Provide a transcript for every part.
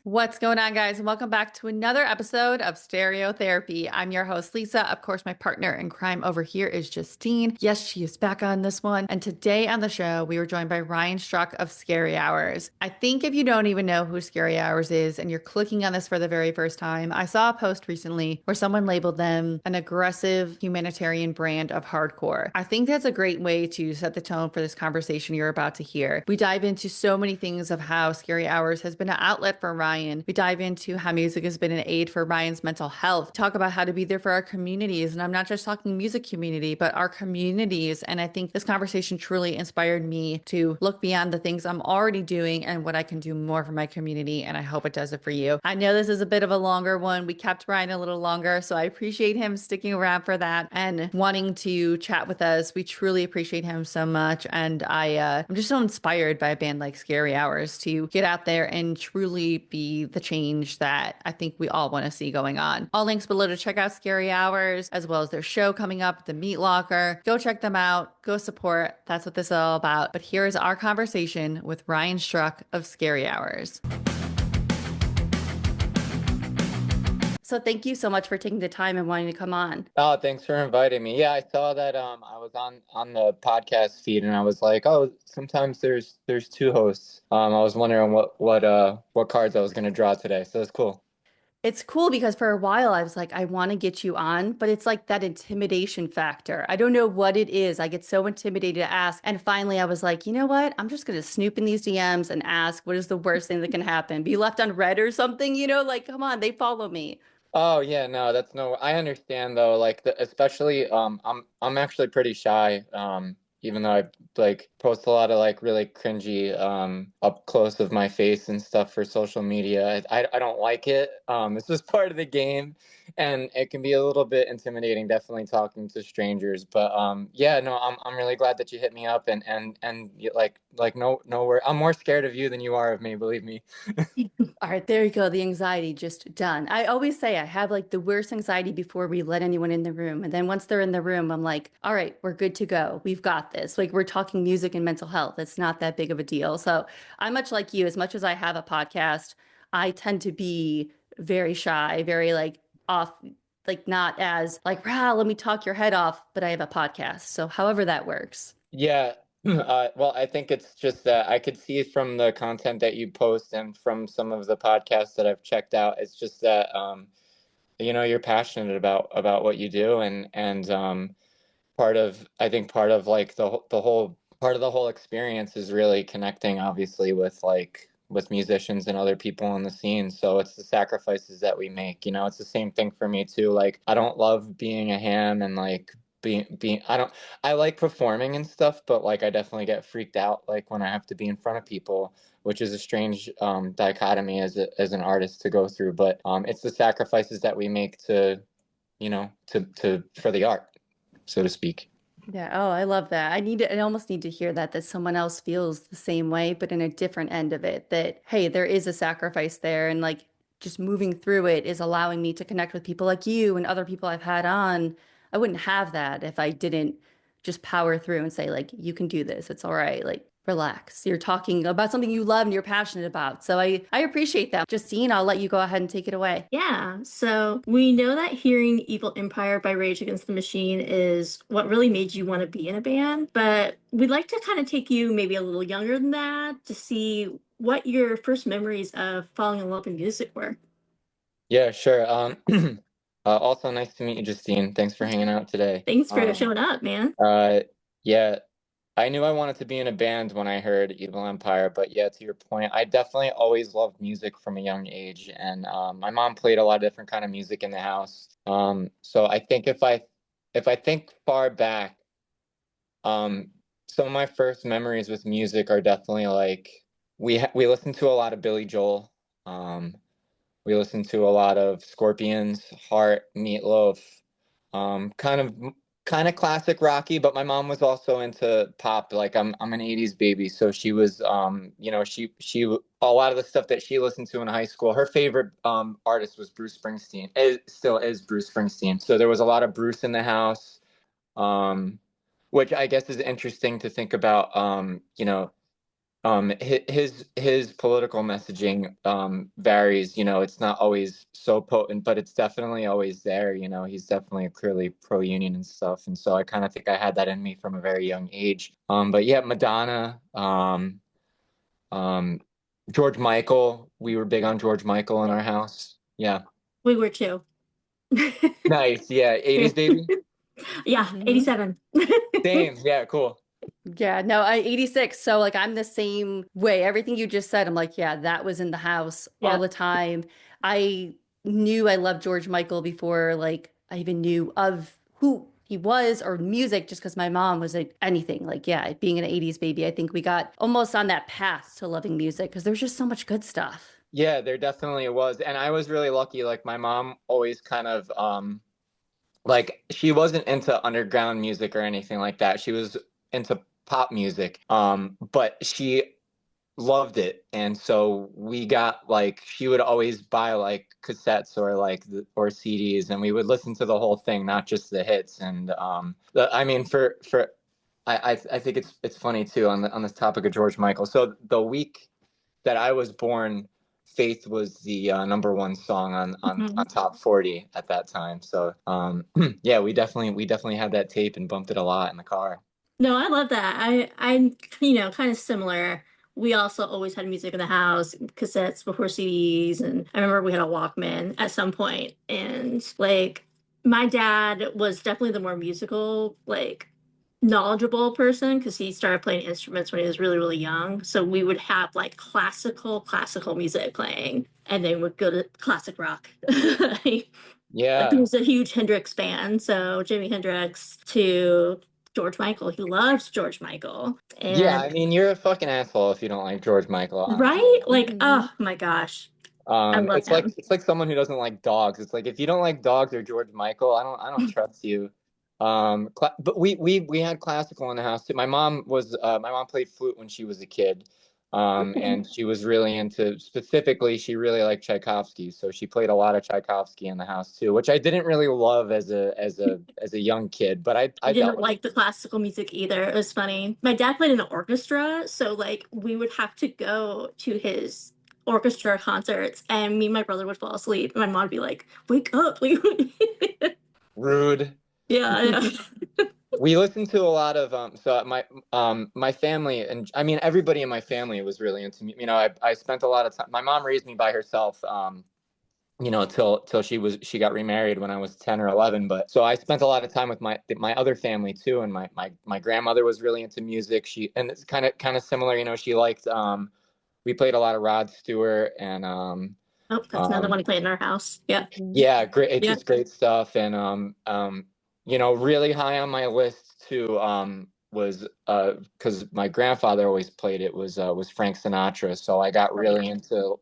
What's going on, guys? And welcome back to another episode of Stereotherapy. I'm your host, Lisa. Of course, my partner in crime over here is Justine. Yes, she is back on this one. And today on the show, we were joined by Ryan Struck of Scary Hours. I think if you don't even know who Scary Hours is and you're clicking on this for the very first time, I saw a post recently where someone labeled them an aggressive humanitarian brand of hardcore. I think that's a great way to set the tone for this conversation you're about to hear. We dive into so many things of how Scary Hours has been an outlet for Ryan. We dive into how music has been an aid for Ryan's mental health, talk about how to be there for our communities. And I'm not just talking music community, but our communities. And I think this conversation truly inspired me to look beyond the things I'm already doing and what I can do more for my community. And I hope it does it for you. I know this is a bit of a longer one. We kept Ryan a little longer, so I appreciate him sticking around for that and wanting to chat with us. We truly appreciate him so much. And I'm just so inspired by a band like Scary Hours to get out there and truly be the change that I think we all want to see going on. All links below to check out Scary Hours, as well as their show coming up, The Meat Locker. Go check them out. Go support. That's what this is all about. But here is our conversation with Ryan Struck of Scary Hours. So thank you so much for taking the time and wanting to come on. Oh, thanks for inviting me. Yeah, I saw that I was on the podcast feed and I was like, oh, sometimes there's two hosts. I was wondering what cards I was gonna draw today. So it's cool. It's cool because for a while I was like, I want to get you on, but it's like that intimidation factor. I don't know what it is. I get so intimidated to ask. And finally I was like, you know what? I'm just going to snoop in these DMs and ask, what is the worst thing that can happen? Be left unread or something, like, come on, they follow me. Oh yeah, no, that's no. I understand though, like especially I'm actually pretty shy. Even though I like post a lot of like really cringy up close of my face and stuff for social media. I don't like it. It's just part of the game, and it can be a little bit intimidating. Definitely talking to strangers, but yeah, no, I'm really glad that you hit me up and like no, I'm more scared of you than you are of me. Believe me. All right, there you go. The anxiety just done. I always say I have like the worst anxiety before we let anyone in the room. And then once they're in the room, I'm like, all right, we're good to go. We've got this. Like we're talking music and mental health. It's not that big of a deal. So I'm much like you. As much as I have a podcast, I tend to be very shy, very like off, like not as like, rah, let me talk your head off, but I have a podcast. So however that works. Yeah. Well, I think it's just that I could see from the content that you post and from some of the podcasts that I've checked out, it's just that you're passionate about what you do, and I think part of like the whole part of the whole experience is really connecting, obviously, with musicians and other people in the scene. So it's the sacrifices that we make. It's the same thing for me too. Like I don't love being a ham and like being I like performing and stuff, but like I definitely get freaked out like when I have to be in front of people, which is a strange dichotomy as an artist to go through. But it's the sacrifices that we make to for the art, so to speak. Yeah. Oh, I love that. I almost need to hear that someone else feels the same way, but in a different end of it, that, hey, there is a sacrifice there. And like just moving through it is allowing me to connect with people like you and other people I've had on. I wouldn't have that if I didn't just power through and say, like, you can do this. It's all right. Like, relax. You're talking about something you love and you're passionate about. So I appreciate that. Justine, I'll let you go ahead and take it away. Yeah, so we know that hearing Evil Empire by Rage Against the Machine is what really made you want to be in a band, but we'd like to kind of take you maybe a little younger than that to see what your first memories of falling in love with music were. Yeah, sure. Also nice to meet you, Justine. Thanks for hanging out today. Thanks for showing up, man. Yeah, I knew I wanted to be in a band when I heard Evil Empire, but yeah, to your point, I definitely always loved music from a young age, and my mom played a lot of different kind of music in the house. So I think if I think far back, some of my first memories with music are definitely like we listened to a lot of Billy Joel. We listened to a lot of Scorpions, Heart, Meatloaf, kind of classic Rocky, but my mom was also into pop. Like I'm an 80s baby, so she was she a lot of the stuff that she listened to in high school. Her favorite artist was Bruce Springsteen. It still is Bruce Springsteen. So there was a lot of Bruce in the house. Which I guess is interesting to think about, his political messaging varies. You know, it's not always so potent, but it's definitely always there. You know, he's definitely clearly pro-union and stuff, and so I kind of think I had that in me from a very young age. But yeah, Madonna, um, George Michael. We were big on George Michael in Yeah, our house. Yeah, we were too. nice. Yeah, Yeah, 80s baby. yeah, Mhm. 87. Same. Yeah, cool. Yeah, no, I 86. So like I'm the same way. Everything you just said, I'm like, yeah, that was in the house all Yeah. the time. I knew I loved George Michael before like I even knew of who he was or music just because my mom was like anything. Like, yeah, being an 80s baby, I think we got almost on that path to loving music because there's just so much good stuff. Yeah, there definitely was, and I was really lucky. Like my mom always kind of like she wasn't into underground music or anything like that. She was into pop music. But she loved it. And so we got like she would always buy like cassettes or or CDs, and we would listen to the whole thing, not just the hits. And I mean for I think it's funny too on the on this topic of George Michael. So the week that I was born, Faith was the number one song on Mhm. top 40 at that time. So yeah, we definitely had that tape and bumped it a lot in the car. No, I love that. I'm, kind of similar. We also always had music in the house, cassettes before CDs, and I remember we had a Walkman at some point. And like, my dad was definitely the more musical, like, knowledgeable person because he started playing instruments when he was really, really young. So we would have like classical music playing, and then we'd go to classic rock. Like he Yeah. was a huge Hendrix fan, so Jimi Hendrix to George Michael. He loves George Michael. Yeah, And I mean, you're a fucking asshole if you don't like George Michael, right? honestly. Like, Mhm. oh my gosh. I love him. It's like someone who doesn't like dogs. It's like if you don't like dogs or George Michael, I don't trust you. But we had classical in the house too. My mom played flute when she was a kid, Okay. and she was really into specifically she really liked Tchaikovsky, so she played a lot of Tchaikovsky in the house too, which I didn't really love as a young kid, but I I dealt didn't with like the classical music either. It was funny. My dad played in an orchestra, so like we would have to go to his orchestra concerts and me and my brother would fall asleep. And my mom would be like, wake up. Like, rude. yeah, yeah. We listened to a lot of so my family, and I mean everybody in my family was really into me. You know, I spent a lot of time. My mom raised me by herself, you know, till she got remarried when I was 10 or 11. But so I spent a lot of time with my other family too, and my grandmother was really into music. She and it's kind of similar, you know, she liked we played a lot of Rod Stewart and Oh, that's another um one he played in our house. Yeah. Mhm. yeah, great. It's Yeah. just great stuff. And you know, really high on my list too was because my grandfather always played it was Frank Sinatra. So I got Oh yeah. really into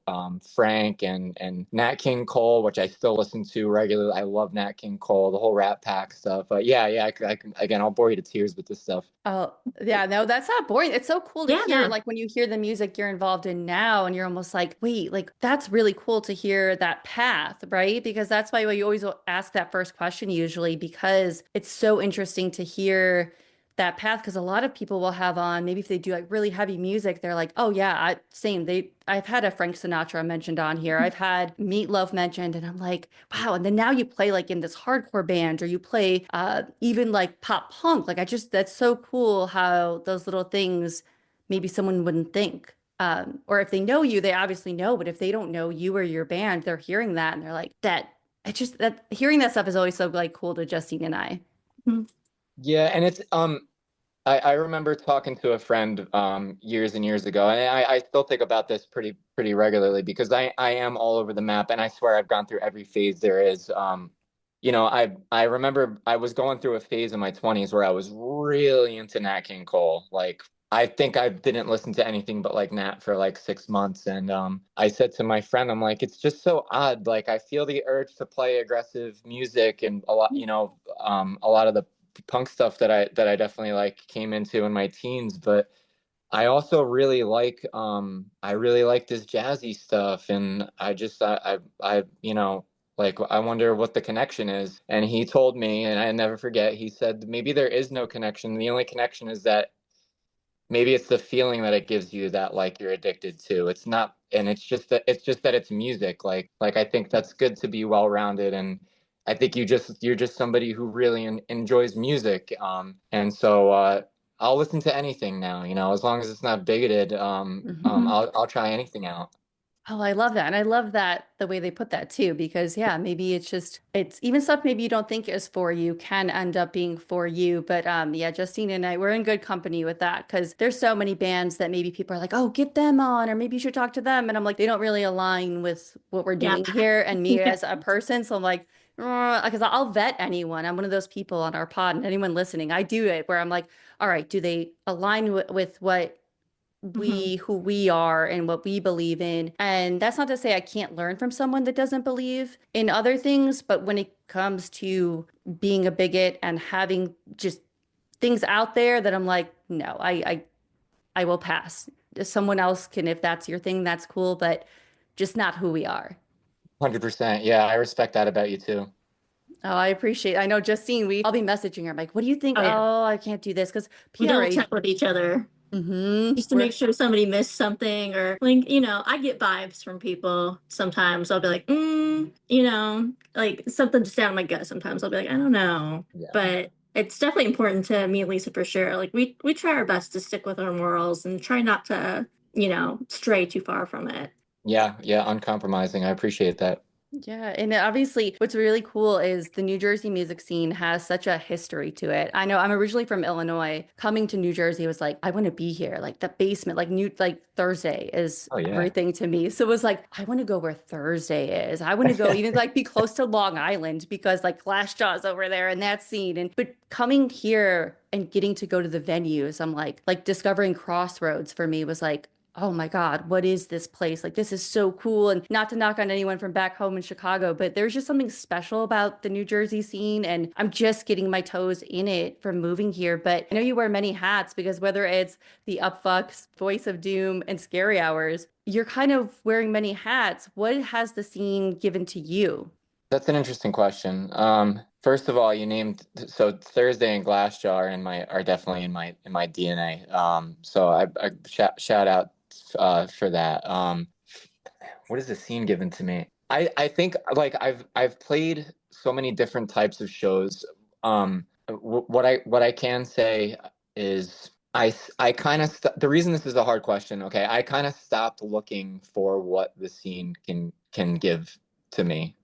Frank and Nat King Cole, which I still listen to regularly. I love Nat King Cole, the whole Rat Pack stuff. But yeah, yeah, I can again, I'll bore you to tears with this stuff. Oh, yeah, no, that's not boring. It's so cool to Yeah, hear, no. like when you hear the music you're involved in now, and you're almost like, wait, like that's really cool to hear that path, right? Because that's why you always ask that first question usually, because it's so interesting to hear that path. Because a lot of people will have on, maybe if they do like really heavy music, they're like, oh yeah, same. I've had a Frank Sinatra mentioned on here. I've had Meatloaf mentioned, and I'm like, wow. And then now you play like in this hardcore band, or you play even like pop punk. Like I just that's so cool how those little things maybe someone wouldn't think. Or if they know you, they obviously know, but if they don't know you or your band, they're hearing that and they're like, that I just that hearing that stuff is always so like cool to Justine and I. Mhm. Yeah, and it's I remember talking to a friend years and years ago, and I still think about this pretty regularly because I am all over the map, and I swear I've gone through every phase there is. You know, I remember I was going through a phase in my 20s where I was really into Nat King Cole. Like I think I didn't listen to anything but like Nat for like 6 months, and I said to my friend, I'm like, it's just so odd. Like I feel the urge to play aggressive music and a lot, you know, a lot of the punk stuff that I definitely like came into in my teens, but I also really like this jazzy stuff, and I you know, like I wonder what the connection is. And he told me, and I never forget, he said maybe there is no connection. The only connection is that maybe it's the feeling that it gives you that like you're addicted to. It's not, and it's just that it's music. Like I think that's good to be well-rounded, and I think you're just somebody who really enjoys music. And so I'll listen to anything now, as long as it's not bigoted. Mhm. I'll try anything out. Oh, I love that. And I love that the way they put that too, because yeah, maybe it's even stuff maybe you don't think is for you can end up being for you. But yeah, Justine and I, we're in good company with that because there's so many bands that maybe people are like, oh, get them on, or maybe you should talk to them. And I'm like, they don't really align with what we're Yeah. doing here and me Yeah. as a person. So I'm like, because I'll vet anyone. I'm one of those people on our pod and anyone listening, I do it where I'm like, all right, do they align with what Hmm. who we are and what we believe in. And that's not to say I can't learn from someone that doesn't believe in other things, but when it comes to being a bigot and having just things out there that I'm like, no, I will pass. Someone else can, if that's your thing, that's cool, but just not who we are. 100%. Yeah, I respect that about you too. Oh, I appreciate. I know Justine, I'll be messaging her. I'm like, what do you think? Oh yeah. Oh, I can't do this because We double check PRH. with each other just to make We're sure somebody missed something, or like, I get vibes from people sometimes. I'll be like, like something just down my gut. Sometimes I'll be like, I don't know. Yeah. But it's definitely important to me and Lisa for sure. Like we try our best to stick with our morals and try not to, stray too far from it. Yeah, yeah, uncompromising. I appreciate that. Yeah, and obviously, what's really cool is the New Jersey music scene has such a history to it. I know I'm originally from Illinois. Coming to New Jersey was like, I want to be here. Like the basement, like Thursday is Oh yeah. everything to me. So it was like, I want to go where Thursday is. I want to go even like be close to Long Island because like Glassjaw's over there and that scene. And but coming here and getting to go to the venues, I'm like discovering Crossroads for me was like, oh my God, what is this place? Like, this is so cool. And not to knock on anyone from back home in Chicago, but there's just something special about the New Jersey scene. And I'm just getting my toes in it from moving here. But I know you wear many hats because whether it's the Upfucks, Voice of Doom, and Scary Hours, you're kind of wearing many hats. What has the scene given to you? That's an interesting question. First of all, you named so Thursday and Glassjaw are definitely in my DNA. So I shout out for that. What is the scene given to me? I think like I've played so many different types of shows. What I can say is I kind of the reason this is a hard question. Okay, I kind of stopped looking for what the scene can give to me.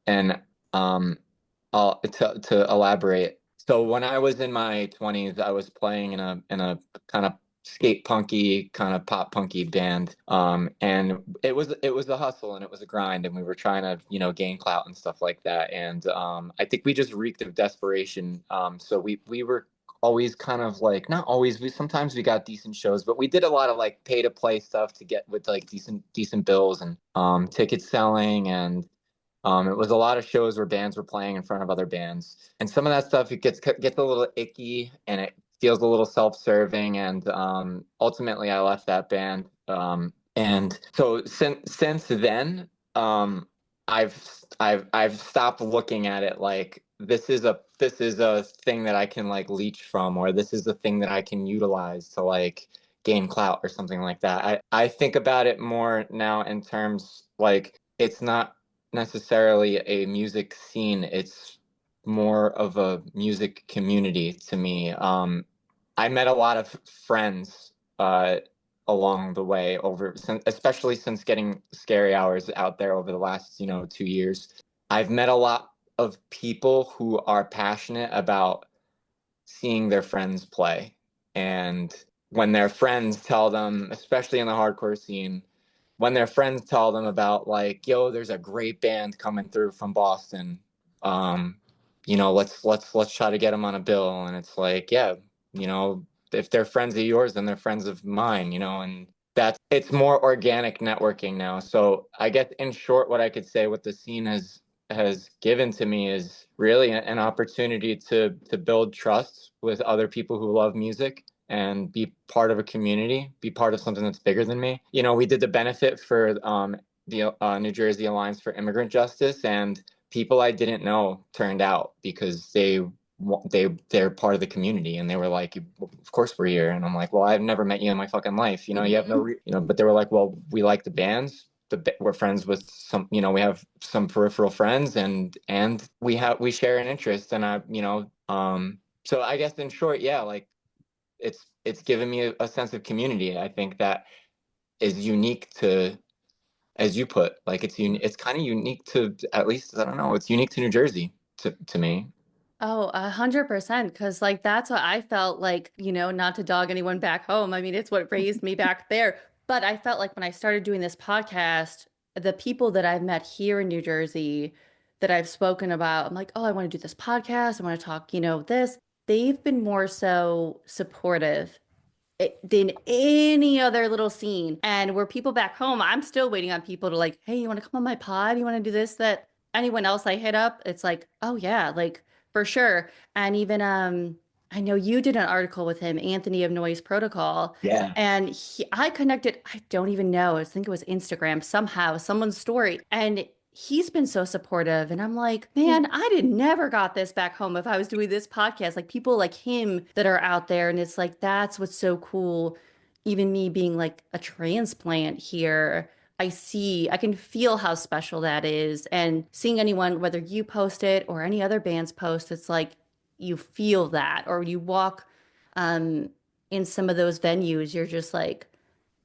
And to elaborate. So when I was in my 20s, I was playing in a kind of skate punky, kind of pop punky band. And it was a hustle and it was a grind, and we were trying to gain clout and stuff like that. And I think we just reeked of desperation. So we were always kind of like, not always, we sometimes we got decent shows, but we did a lot of like pay to play stuff to get with like decent bills and ticket selling. And it was a lot of shows where bands were playing in front of other bands, and some of that stuff it gets a little icky, and it feels a little self-serving. And ultimately, I left that band. And so since then, I've stopped looking at it like this is a thing that I can like leech from, or this is a thing that I can utilize to like gain clout or something like that. I think about it more now in terms like it's not necessarily a music scene. It's more of a music community to me. I met a lot of friends along the way especially since getting Scary Hours out there over the last 2 years. I've met a lot of people who are passionate about seeing their friends play, and when their friends tell them, especially in the hardcore scene, when their friends tell them about like, yo, there's a great band coming through from Boston, um, let's try to get them on a bill. And it's like, yeah, you know, if they're friends of yours, then they're friends of mine, and it's more organic networking now. So I guess in short, what I could say what the scene has given to me is really an opportunity to build trust with other people who love music and be part of a community, be part of something that's bigger than me. We did the benefit for the New Jersey Alliance for Immigrant Justice, and people I didn't know turned out because they they're part of the community, and they were like, of course we're here. And I'm like, well, I've never met you in my fucking life, you have no but they were like, well, we like the bands, we're friends with some, we have some peripheral friends, and we share an interest. And so I guess in short, yeah, like it's given me a sense of community. I think that is unique to, as you put, like it's kind of unique to, at least, I don't know, it's unique to New Jersey to me. Oh, 100%. Because, like, that's what I felt like, not to dog anyone back home. I mean, it's what raised me back there. But I felt like when I started doing this podcast, the people that I've met here in New Jersey that I've spoken about, I'm like, oh, I want to do this podcast. I want to talk, this. They've been more so supportive than any other little scene. And where people back home, I'm still waiting on people to like, hey, you want to come on my pod? You want to do this? That anyone else I hit up, it's like, oh yeah, like for sure. And even I know you did an article with him, Anthony of Noise Protocol, Yeah. and I connected, I don't even know, I think it was Instagram somehow, someone's story, and he's been so supportive. And I'm like, man, I did never got this back home if I was doing this podcast. Like people like him that are out there. And it's like, that's what's so cool. Even me being like a transplant here, I can feel how special that is. And seeing anyone, whether you post it or any other band's post, it's like you feel that, or you walk um, in some of those venues, you're just like,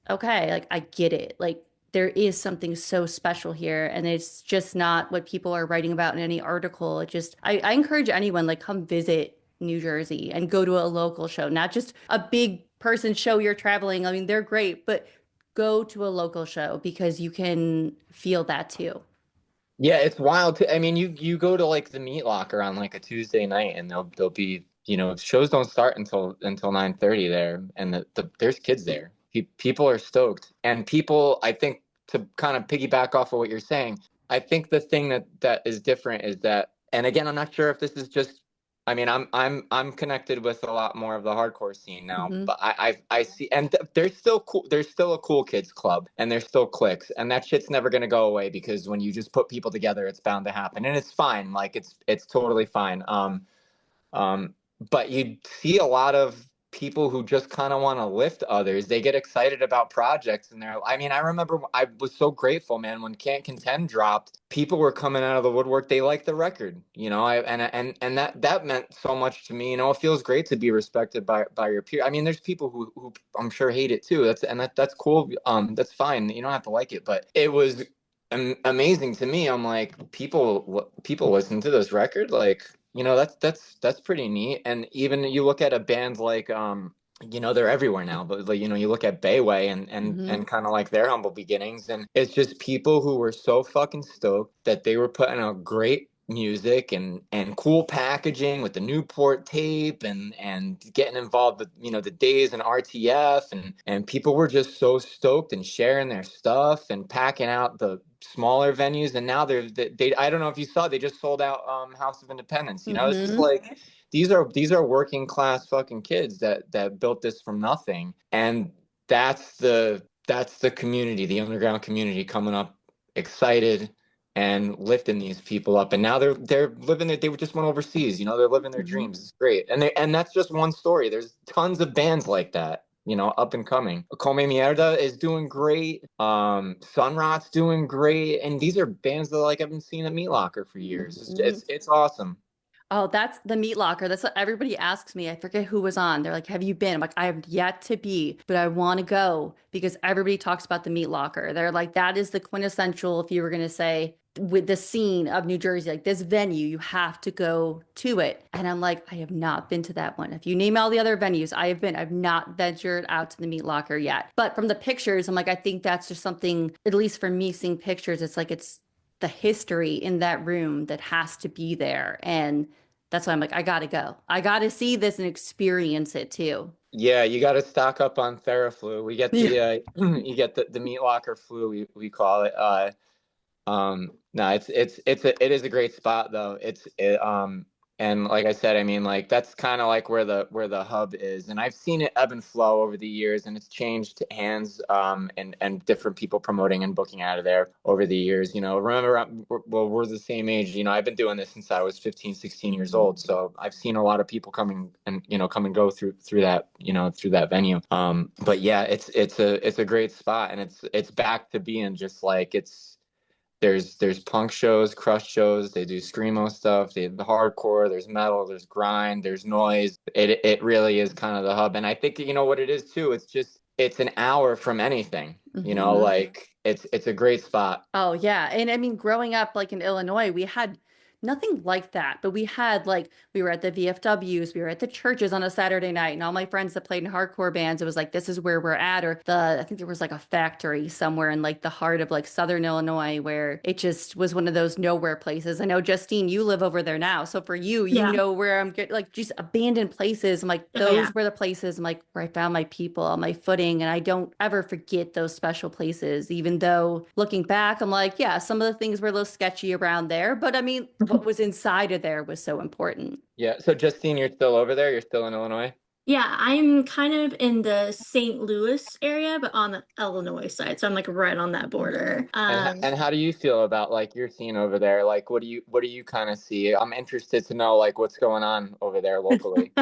okay, like I get it. Like there is something so special here, and it's just not what people are writing about in any article. I encourage anyone, like, come visit New Jersey and go to a local show, not just a big person show you're traveling. I mean, they're great, but go to a local show because you can feel that too. Yeah, it's wild. I mean, you go to like the Meat Locker on like a Tuesday night, and there'll be, shows don't start until 9:30 there, and there's kids there. People are stoked, and people, I think, to kind of piggyback off of what you're saying, I think the thing that is different is that, and again, I'm not sure if this is just, I mean, I'm connected with a lot more of the hardcore scene now, Hmm. but I see, and there's still cool, there's still a cool kids club, and there's still cliques, and that shit's never gonna go away, because when you just put people together, it's bound to happen, and it's fine, like it's totally fine. Um, but you see a lot of people who just kind of want to lift others. They get excited about projects, and I mean, I remember I was so grateful, man, when Can't Contend dropped. People were coming out of the woodwork. They liked the record, and that meant so much to me. It feels great to be respected by your peer. I mean, there's people who I'm sure hate it too. That's cool. That's fine. You don't have to like it, but it was amazing to me. I'm like, people listen to this record, like, that's pretty neat. And even you look at a band like, they're everywhere now, but like, you look at Bayway, and Hmm. kind of like their humble beginnings, and it's just people who were so fucking stoked that they were putting out great music and cool packaging with the Newport tape, and getting involved with, the Days and RTF, and people were just so stoked and sharing their stuff and packing out the smaller venues. And now they I don't know if you saw, they just sold out House of Independence. It's just Hmm. like, these are working class fucking kids that built this from nothing. And that's the community, the underground community, coming up excited and lifting these people up. And now they're living it. They just went overseas, they're living their Hmm. dreams. It's great. And that's just one story. There's tons of bands like that, up and coming. Come Mierda is doing great. Sun Rat's doing great. And these are bands that, like, I've been seeing at Meat Locker for years. It's Hmm. it's, it's awesome. Oh, that's the Meat Locker. That's what everybody asks me. I forget who was on. They're like, have you been? I'm like, I have yet to be, but I want to go because everybody talks about the Meat Locker. They're like, that is the quintessential, if you were going to say, with the scene of New Jersey, like this venue, you have to go to it. And I'm like, I have not been to that one. If you name all the other venues, I have been. I've not ventured out to the Meat Locker yet. But from the pictures, I'm like, I think that's just something, at least for me seeing pictures, it's like it's the history in that room that has to be there. And that's why I'm like, I gotta go. I gotta see this and experience it too. Yeah, you got to stock up on Theraflu. We get Yeah. the you get the Meat Locker flu, we call it. No, it is a great spot though. And like I said, I mean, like that's kind of like where the hub is, and I've seen it ebb and flow over the years, and it's changed hands, and different people promoting and booking out of there over the years. You know, remember, well, we're the same age. You know, I've been doing this since I was 15, 16 years old, so I've seen a lot of people coming and come and go through that, through that venue. But yeah, it's a great spot, and it's back to being just like it's. There's punk shows, crush shows. They do screamo stuff. They have the hardcore. There's metal. There's grind. There's noise. It really is kind of the hub. And I think you know what it is too. It's an hour from anything. Like it's a great spot. Oh yeah. And I mean, growing up like in Illinois, we had nothing like that, but we had like we were at the VFWs, we were at the churches on a Saturday night, and all my friends that played in hardcore bands, it was like this is where we're at. Or I think there was like a factory somewhere in like the heart of like Southern Illinois where it just was one of those nowhere places. I know Justine, you live over there now. So for you, you Yeah. know where I'm getting like just abandoned places. I'm like, Oh yeah. those were the places I'm like where I found my people on my footing. And I don't ever forget those special places, even though looking back, I'm like, yeah, some of the things were a little sketchy around there. But I mean, what was inside of there was so important. Yeah. So Justine, you're still over there. You're still in Illinois. Yeah, I'm kind of in the St. Louis area, but on the Illinois side. So I'm like right on that border. And how do you feel about like your scene over there? Like, what do you kind of see? I'm interested to know like what's going on over there locally.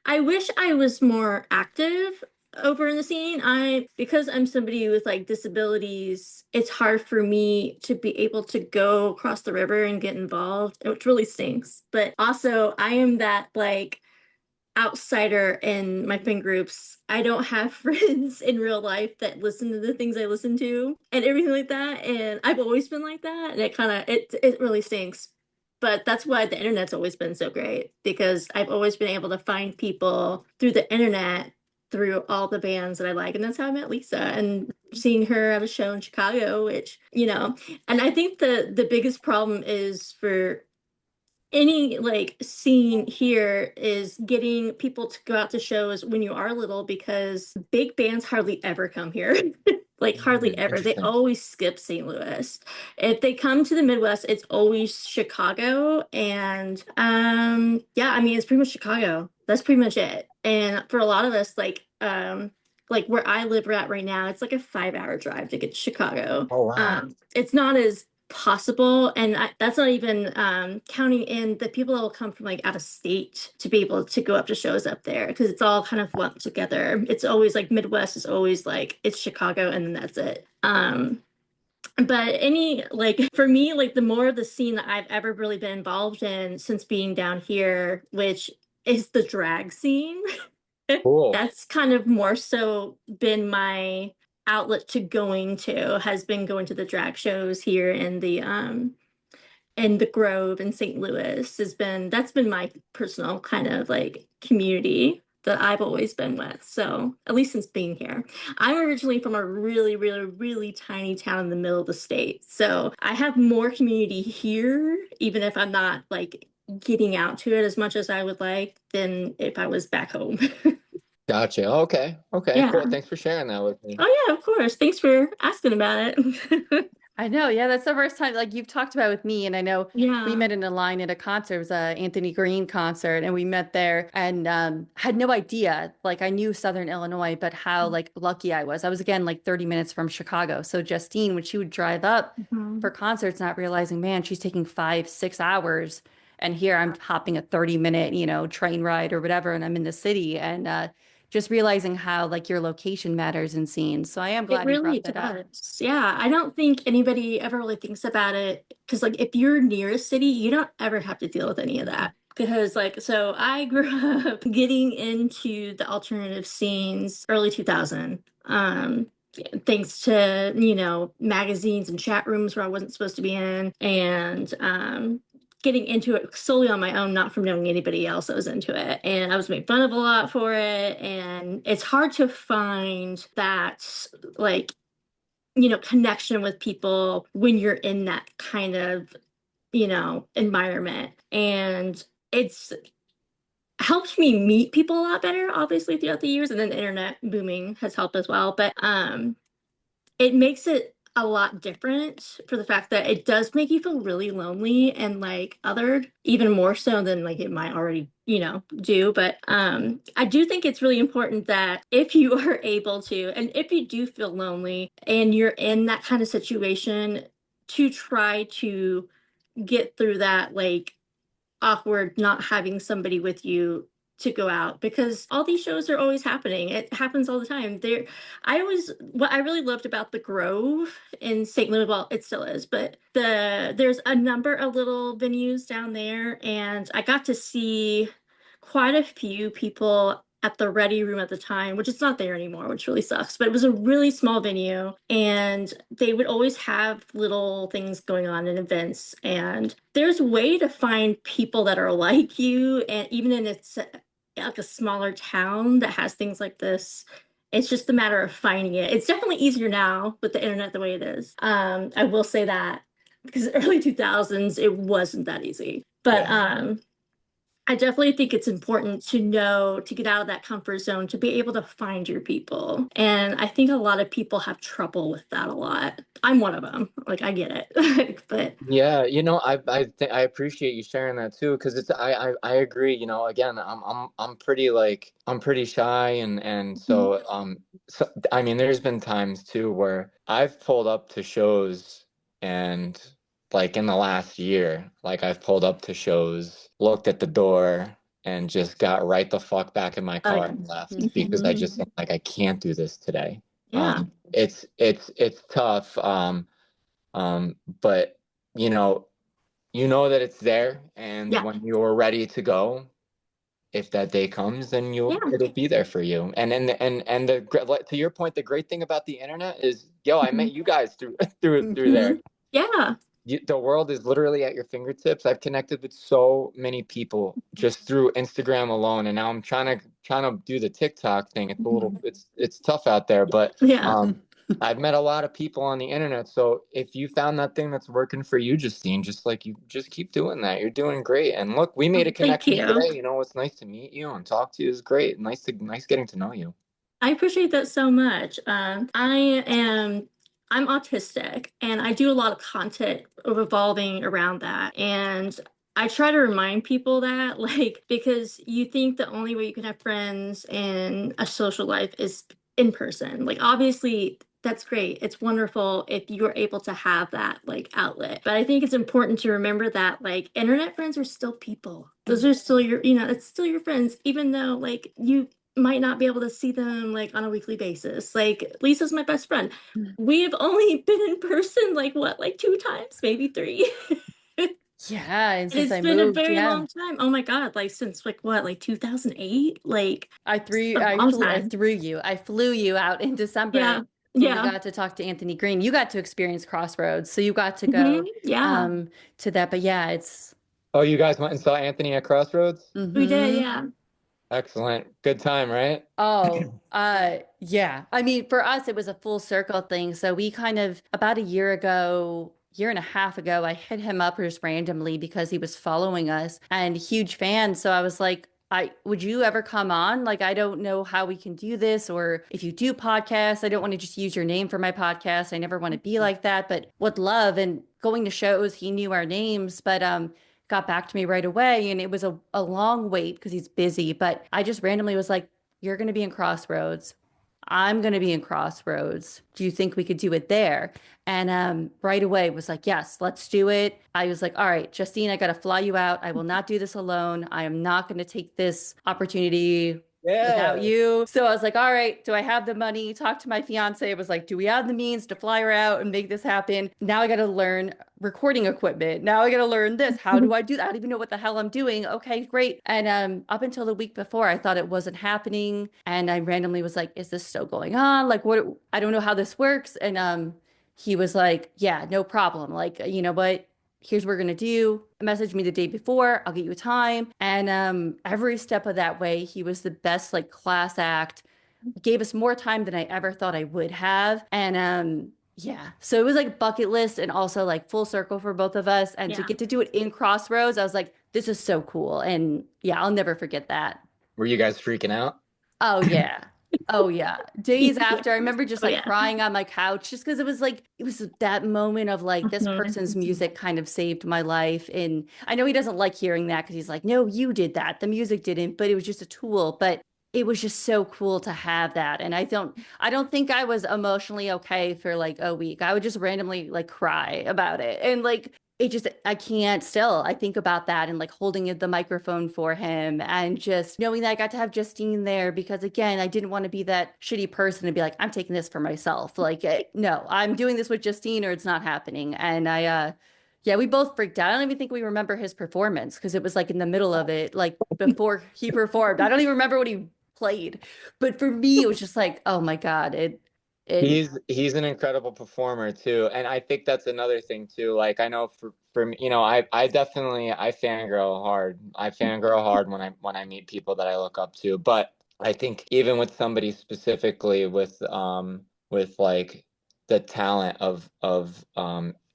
I wish I was more active over in the scene. Because I'm somebody with like disabilities, it's hard for me to be able to go across the river and get involved, which really stinks. But also, I am that like outsider in my fan groups. I don't have friends in real life that listen to the things I listen to and everything like that. And I've always been like that. And it really stinks. But that's why the internet's always been so great because I've always been able to find people through the internet through all the bands that I like. And that's how I met Lisa and seeing her at a show in Chicago, which, and I think the biggest problem is for any like scene here is getting people to go out to shows when you are little because big bands hardly ever come here. Like hardly ever. They Interesting. always skip St. Louis. If they come to the Midwest, it's always Chicago and yeah, I mean it's pretty much Chicago. That's pretty much it. And for a lot of us like where I live at right now, it's like a 5-hour drive to get to Chicago. Oh wow. It's not as possible and that's not even counting in the people that will come from like out of state to be able to go up to shows up there because it's all kind of lumped together. It's always like Midwest is always like it's Chicago and then that's it. But any like for me like the more of the scene that I've ever really been involved in since being down here, which is the drag scene. Cool. That's kind of more so been my outlet to going to has been going to the drag shows here in the Grove in St. Louis that's been my personal kind of like community that I've always been with. So at least since being here. I'm originally from a really, really, really tiny town in the middle of the state. So I have more community here, even if I'm not like getting out to it as much as I would like than if I was back home. Gotcha. Okay. Okay. Cool. Yeah. Thanks for sharing that with me. Oh yeah, of course. Thanks for asking about it. I know. Yeah, that's the first time like you've talked about with me. And I know we Yeah. met in a line at a concert. It was a Anthony Green concert, and we met there and had no idea. Like I knew Southern Illinois, but how like lucky I was. I was again like 30 minutes from Chicago. So Justine, when she would drive up Mhm. for concerts, not realizing, man, she's taking 5, 6 hours. And here I'm hopping a 30-minute, train ride or whatever, and I'm in the city. And just realizing how like your location matters in scenes. So I am It glad you really brought that up. does. Yeah, I don't think anybody ever really thinks about it because, like, if you're near a city, you don't ever have to deal with any of that. Because, like, so I grew up getting into the alternative scenes early 2000. Thanks to, magazines and chat rooms where I wasn't supposed to be in, and getting into it solely on my own, not from knowing anybody else that was into it. And I was made fun of a lot for it. And it's hard to find that like, connection with people when you're in that kind of, environment. And it's helped me meet people a lot better, obviously, throughout the years. And then the internet booming has helped as well. But it makes it a lot different for the fact that it does make you feel really lonely and like othered, even more so than like it might already, do. But I do think it's really important that if you are able to, and if you do feel lonely and you're in that kind of situation, to try to get through that like awkward not having somebody with you to go out, because all these shows are always happening. It happens all the time. What I really loved about the Grove in St. Louis, well, it still is, but there's a number of little venues down there, and I got to see quite a few people at the Ready Room at the time, which is not there anymore, which really sucks. But it was a really small venue, and they would always have little things going on and events. And there's a way to find people that are like you, and even in it's like a smaller town that has things like this. It's just a matter of finding it. It's definitely easier now with the internet the way it is. I will say that because early 2000s, it wasn't that easy. But Yeah. I definitely think it's important to know to get out of that comfort zone, to be able to find your people. And I think a lot of people have trouble with that a lot. I'm one of them. Like, I get it. But Yeah, I appreciate you sharing that too, because I agree. Again, I'm pretty like I'm pretty shy, and Mhm. so I mean, there's been times too where I've pulled up to shows, and like in the last year, like I've pulled up to shows, looked at the door, and just got right the fuck back in my Oh car yeah. and left because I Mhm. just like I can't do this today. Yeah. It's tough. But you know, you know that it's there, and Yeah. when you're ready to go, if that day comes, then Yeah. it'll be there for you. To your point, the great thing about the internet is, yo, I met Mhm. you guys through through there. Mhm. Yeah. The world is literally at your fingertips. I've connected with so many people just through Instagram alone, and now I'm trying to do the TikTok thing. It's a little Mhm. it's tough out there, but Yeah. I've met a lot of people on the internet. So if you found that thing that's working for you, Justine, just like you just keep doing that. You're doing great. And look, we made a Thank connection you. today. It's nice to meet you and talk to you. It's great. Nice getting to know you. I appreciate that so much. I'm autistic, and I do a lot of content revolving around that. And I try to remind people that, like, because you think the only way you can have friends and a social life is in person. Like, obviously, that's great. It's wonderful if you're able to have that, like, outlet. But I think it's important to remember that, like, internet friends are still people. Those are still it's still your friends, even though, like, you might not be able to see them like on a weekly basis. Like Lisa's my best friend. We have only been in person like what, like 2 times, maybe three. And Yeah, and since it's I been a moved, very yeah. long time. Oh my God, like since like what, like 2008? Like a I long flew I time. threw you. I flew you out in December Yeah. when we Yeah. got to talk to Anthony Green. You got to experience Crossroads, so you got to go Yeah. um to that. But yeah, it's Oh, you guys went and saw Anthony at Crossroads? We did, mm-hmm. yeah. Excellent. Good time, right? Oh, yeah. I mean, for us, it was a full circle thing. So we kind of, about a year ago, year and a half ago, I hit him up just randomly because he was following us and huge fan. So I was like, would you ever come on? Like, I don't know how we can do this, or if you do podcasts, I don't want to just use your name for my podcast. I never want to be like that, but would love. And going to shows, he knew our names, but got back to me right away. And it was a long wait because he's busy. But I just randomly was like, you're going to be in Crossroads. I'm going to be in Crossroads. Do you think we could do it there? And right away was like, yes, let's do it. I was like, all right, Justine, I got to fly you out. I will not do this alone. I am not going to take this opportunity without Yeah. you. So I was like, all right, do I have the money? Talk to my fiance. I was like, do we have the means to fly her out and make this happen? Now I got to learn recording equipment. Now I got to learn this. How do I do that? I don't even know what the hell I'm doing. Okay, great. And up until the week before, I thought it wasn't happening. And I randomly was like, is this still going on? Like, what? I don't know how this works. And he was like, yeah, no problem. Like, you know what? Here's what we're gonna do. Message me the day before. I'll get you a time. And every step of that way, he was the best like class act. Gave us more time than I ever thought I would have. And yeah, so it was like bucket list and also like full circle for both of us. And to Yeah. get to do it in Crossroads, I was like, this is so cool. And yeah, I'll never forget that. Were you guys freaking out? Oh yeah. Oh yeah. Days after, I remember just Oh like yeah. crying on my couch just because it was that moment of like this person's Mhm. music kind of saved my life. And I know he doesn't like hearing that because he's like, no, you did that. The music didn't, but it was just a tool. But it was just so cool to have that. And I don't think I was emotionally okay for like a week. I would just randomly like cry about it. And like it just I can't still. I think about that and like holding the microphone for him and just knowing that I got to have Justine there because again, I didn't want to be that shitty person to be like, I'm taking this for myself. Like, no, I'm doing this with Justine or it's not happening. And yeah, we both freaked out. I don't even think we remember his performance because it was like in the middle of it, like before he performed. I don't even remember what he played. But for me, it was just like, oh my God, it, He's an incredible performer too, and I think that's another thing too. Like I know for me, I definitely I fangirl hard. I fangirl hard when I meet people that I look up to. But I think even with somebody specifically with like the talent of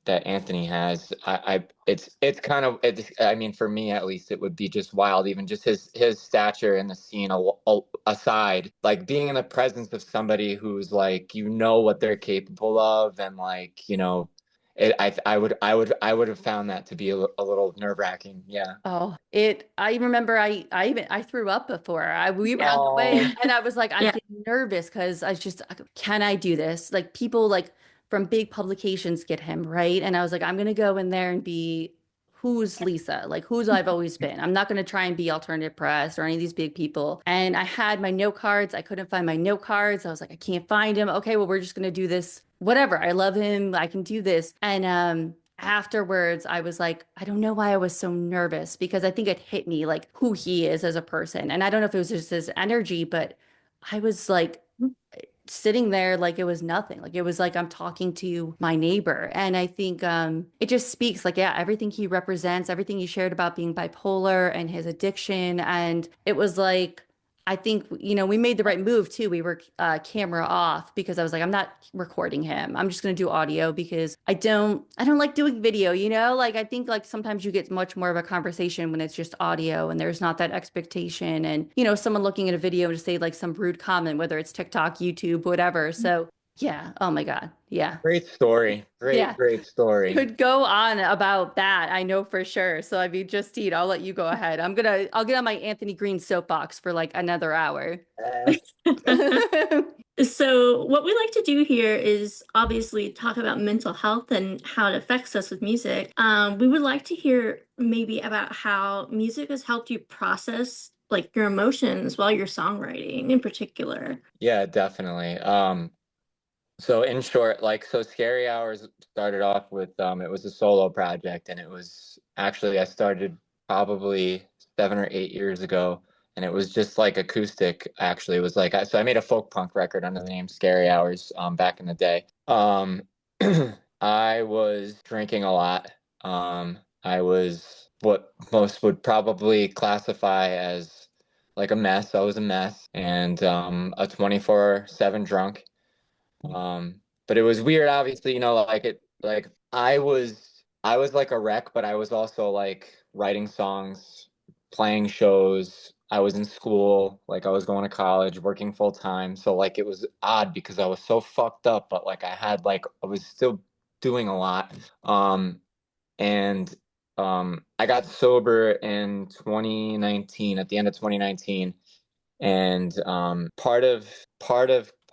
that Anthony has, I it's kind of I mean for me at least it would be just wild even just his stature in the scene aside, like being in the presence of somebody who's like you know what they're capable of and like I would have found that to be a little nerve-wracking. Yeah. Oh, I remember I threw up before. We were on the way Oh, and I was like, I'm Yeah. getting nervous because I just, can I do this? Like people like from big publications get him, right? And I was like, I'm gonna go in there and be who's Lisa? Like who's I've always been. I'm not gonna try and be alternative press or any of these big people. And I had my note cards. I couldn't find my note cards. I was like, I can't find him. Okay, well, we're just gonna do this. Whatever. I love him. I can do this. And afterwards, I was like, I don't know why I was so nervous because I think it hit me like who he is as a person. And I don't know if it was just his energy, but I was like sitting there like it was nothing. Like it was like I'm talking to my neighbor. And I think it just speaks like, yeah, everything he represents, everything he shared about being bipolar and his addiction. And it was like, I think, we made the right move too. We were camera off because I was like, I'm not recording him. I'm just going to do audio because I don't like doing video, Like I think like sometimes you get much more of a conversation when it's just audio and there's not that expectation. And, someone looking at a video to say like some rude comment, whether it's TikTok, YouTube, whatever. So yeah. Oh my God. Yeah. great story. Yeah. Great story. Could go on about that. I know for sure. So I mean, Justine, I'll let you go ahead. I'll get on my Anthony Green soapbox for like another hour. Uh, So, what we like to do here is obviously talk about mental health and how it affects us with music. We would like to hear maybe about how music has helped you process like your emotions while you're songwriting in particular. yeah, definitely. So in short, like so Scary Hours started off with it was a solo project and it was actually I started probably 7 or 8 years ago and it was just like acoustic actually. It was like so I made a folk punk record under the name Scary Hours back in the day. I was drinking a lot. I was what most would probably classify as like a mess. I was a mess and a 24/7 drunk. But it was weird, obviously, like I was like a wreck, but I was also like writing songs, playing shows. I was in school, like I was going to college, working full time. So like it was odd because I was so fucked up, but like I was still doing a lot. And I got sober in 2019, at the end of 2019. And part of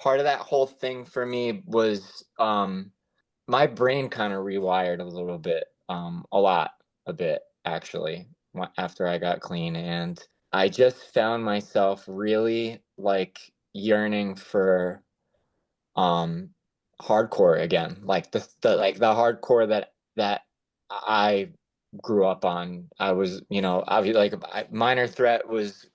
that whole thing for me was my brain kind of rewired a little bit, a bit actually, after I got clean, and I just found myself really like yearning for um hardcore again, like the hardcore that I grew up on. I was, obviously Minor Threat was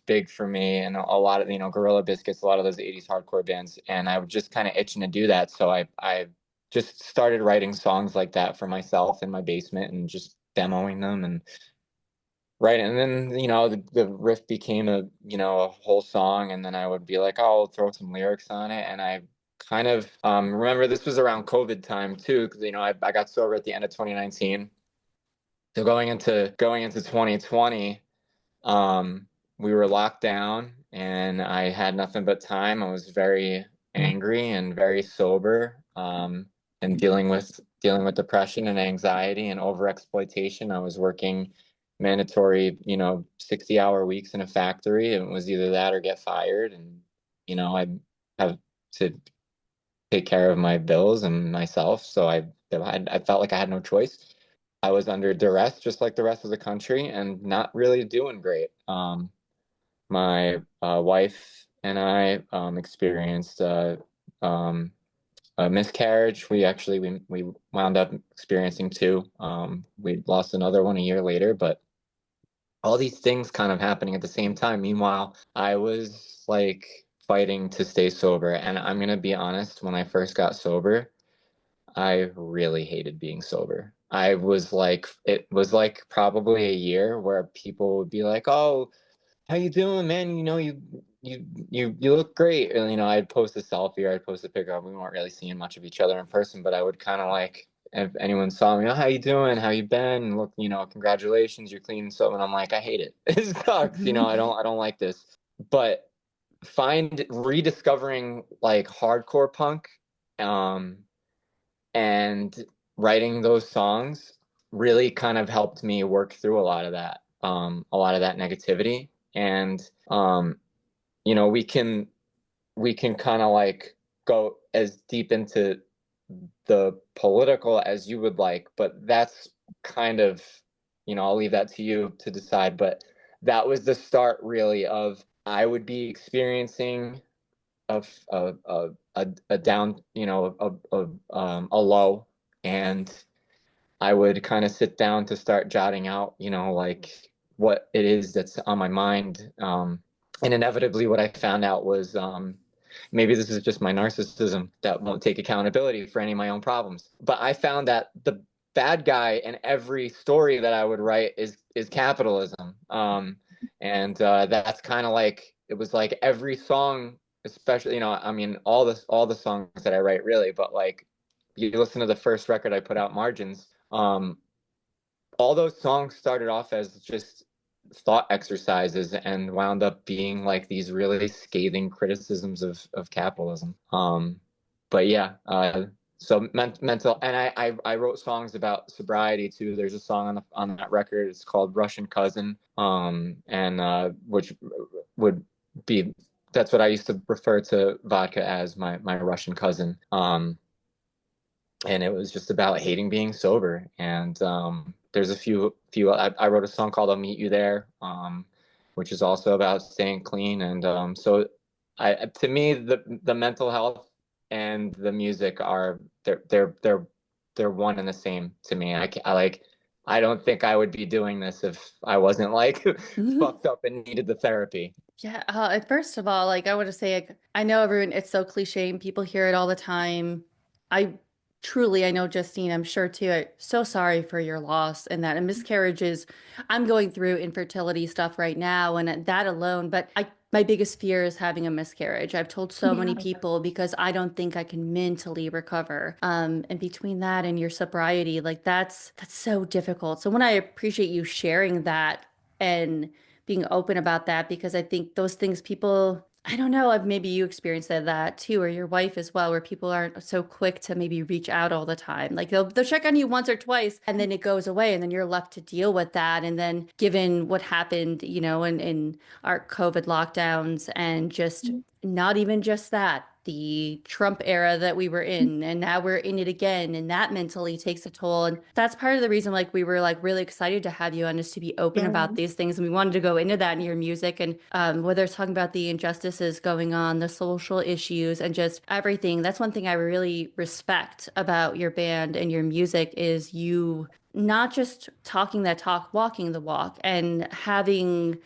big for me, and a lot of Gorilla Biscuits, a lot of those '80s hardcore bands, and I was just kind of itching to do that. So I just started writing songs like that for myself in my basement and just demoing them and right. And then, the riff became a whole song. And then I would be like, oh, I'll throw some lyrics on it. And I kind of remember this was around COVID time too, because, I got sober at the end of 2019. So going into 2020, um, we were locked down and I had nothing but time. I was very angry and very sober, and dealing with depression and anxiety and overexploitation. I was working mandatory, 60-hour weeks in a factory, and it was either that or get fired. And, I have to take care of my bills and myself. So I felt like I had no choice. I was under duress, just like the rest of the country, and not really doing great. My wife and I experienced um, a miscarriage. We wound up experiencing two. We lost another one a year later, but all these things kind of happening at the same time. Meanwhile, I was like fighting to stay sober. And I'm gonna be honest, when I first got sober, I really hated being sober. It was like probably a year where people would be like, "Oh, how you doing, man? You look great." And I'd post a selfie or I'd post a picture. We weren't really seeing much of each other in person, but I would kind of like, if anyone saw me, "Oh, how you doing? How you been? Look, congratulations, you're clean." So, and I'm like, I hate it. It sucks. I don't like this. But rediscovering like hardcore punk, um, and writing those songs really kind of helped me work through a lot of that negativity. And you know, we can kind of like go as deep into the political as you would like, but that's kind of, I'll leave that to you to decide. But that was the start really of I would be experiencing a down, a low, and I would kind of sit down to start jotting out, like what it is that's on my mind. And inevitably, what I found out was maybe this is just my narcissism that won't take accountability for any of my own problems. But I found that the bad guy in every story that I would write is capitalism. And that's kind of like it was like every song, especially, I mean, all the songs that I write really, but like you listen to the first record I put out, Margins. All those songs started off as just thought exercises and wound up being like these really scathing criticisms of capitalism. But yeah, so mental, and I wrote songs about sobriety too. There's a song on that record. It's called Russian Cousin, and which would be that's what I used to refer to vodka as my Russian cousin. And it was just about hating being sober. And there's a few. I wrote a song called "I'll Meet You There," which is also about staying clean. And so, to me, the mental health and the music are they're one and the same to me. I don't think I would be doing this if I wasn't like fucked up and needed the therapy. Yeah, first of all, like I want to say, like, I know everyone, it's so cliche and people hear it all the time. I I know Justine, I'm sure too. I'm so sorry for your loss and that. And miscarriages, I'm going through infertility stuff right now and that alone, but my biggest fear is having a miscarriage. I've told so many Yeah. people because I don't think I can mentally recover. And between that and your sobriety, like that's so difficult. So when I appreciate you sharing that and being open about that because I think those things people, I don't know if maybe you experienced that too, or your wife as well, where people aren't so quick to maybe reach out all the time. Like they'll check on you once or twice and then it goes away and then you're left to deal with that. And then given what happened, in our COVID lockdowns and just not even just that, the Trump era that we were in, and now we're in it again, and that mentally takes a toll. And that's part of the reason, like, we were like really excited to have you on, is to be open Yeah. about these things. And we wanted to go into that in your music, and whether it's talking about the injustices going on, the social issues, and just everything. That's one thing I really respect about your band and your music is you not just talking that talk, walking the walk, and having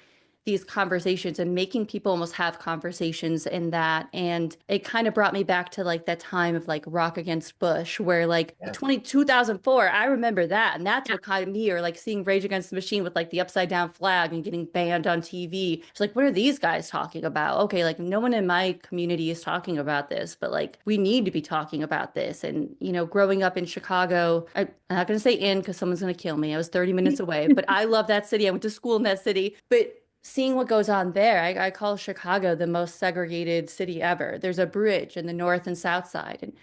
these conversations and making people almost have conversations in that. And it kind of brought me back to like that time of like Rock Against Bush, where like Yeah. 2004, I remember that. And that's what kind of me, or like seeing Rage Against the Machine with like the upside down flag and getting banned on TV. It's like, what are these guys talking about? Okay, like no one in my community is talking about this, but like we need to be talking about this. And, growing up in Chicago, I'm not going to say in because someone's going to kill me. I was 30 minutes away, but I love that city. I went to school in that city. But seeing what goes on there, I call Chicago the most segregated city ever. There's a bridge in the north and south side, and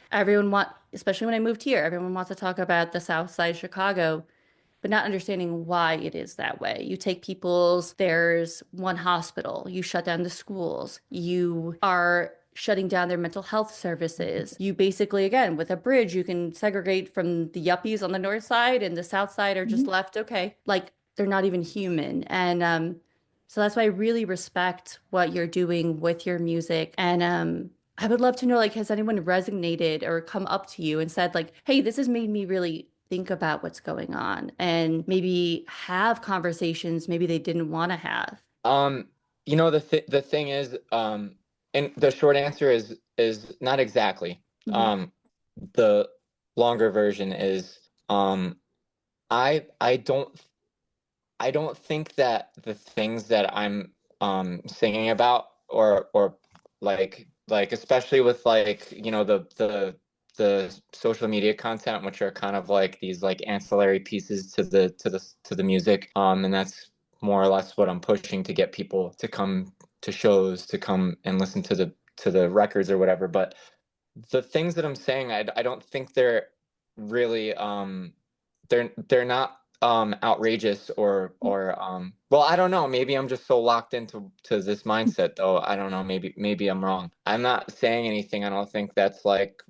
especially when I moved here, everyone wants to talk about the south side of Chicago, but not understanding why it is that way. There's one hospital, you shut down the schools, you are shutting down their mental health services. You basically, again, with a bridge, you can segregate from the yuppies on the north side and the south side are just Mhm. left, okay, like they're not even human. And so that's why I really respect what you're doing with your music. And I would love to know, like, has anyone resonated or come up to you and said, like, hey, this has made me really think about what's going on and maybe have conversations maybe they didn't want to have? Um, the thing is, and the short answer is not exactly. Hmm. Um, the longer version is, I don't think that the things that I'm singing about, or like especially with like, the social media content, which are kind of like these like ancillary pieces to the music, and that's more or less what I'm pushing to get people to come to shows, to come and listen to the records or whatever. But the things that I'm saying, I don't think they're really they're not outrageous, or well, I don't know, maybe I'm just so locked into this mindset, though. I don't know, maybe I'm wrong. I'm not saying anything, I don't think that's like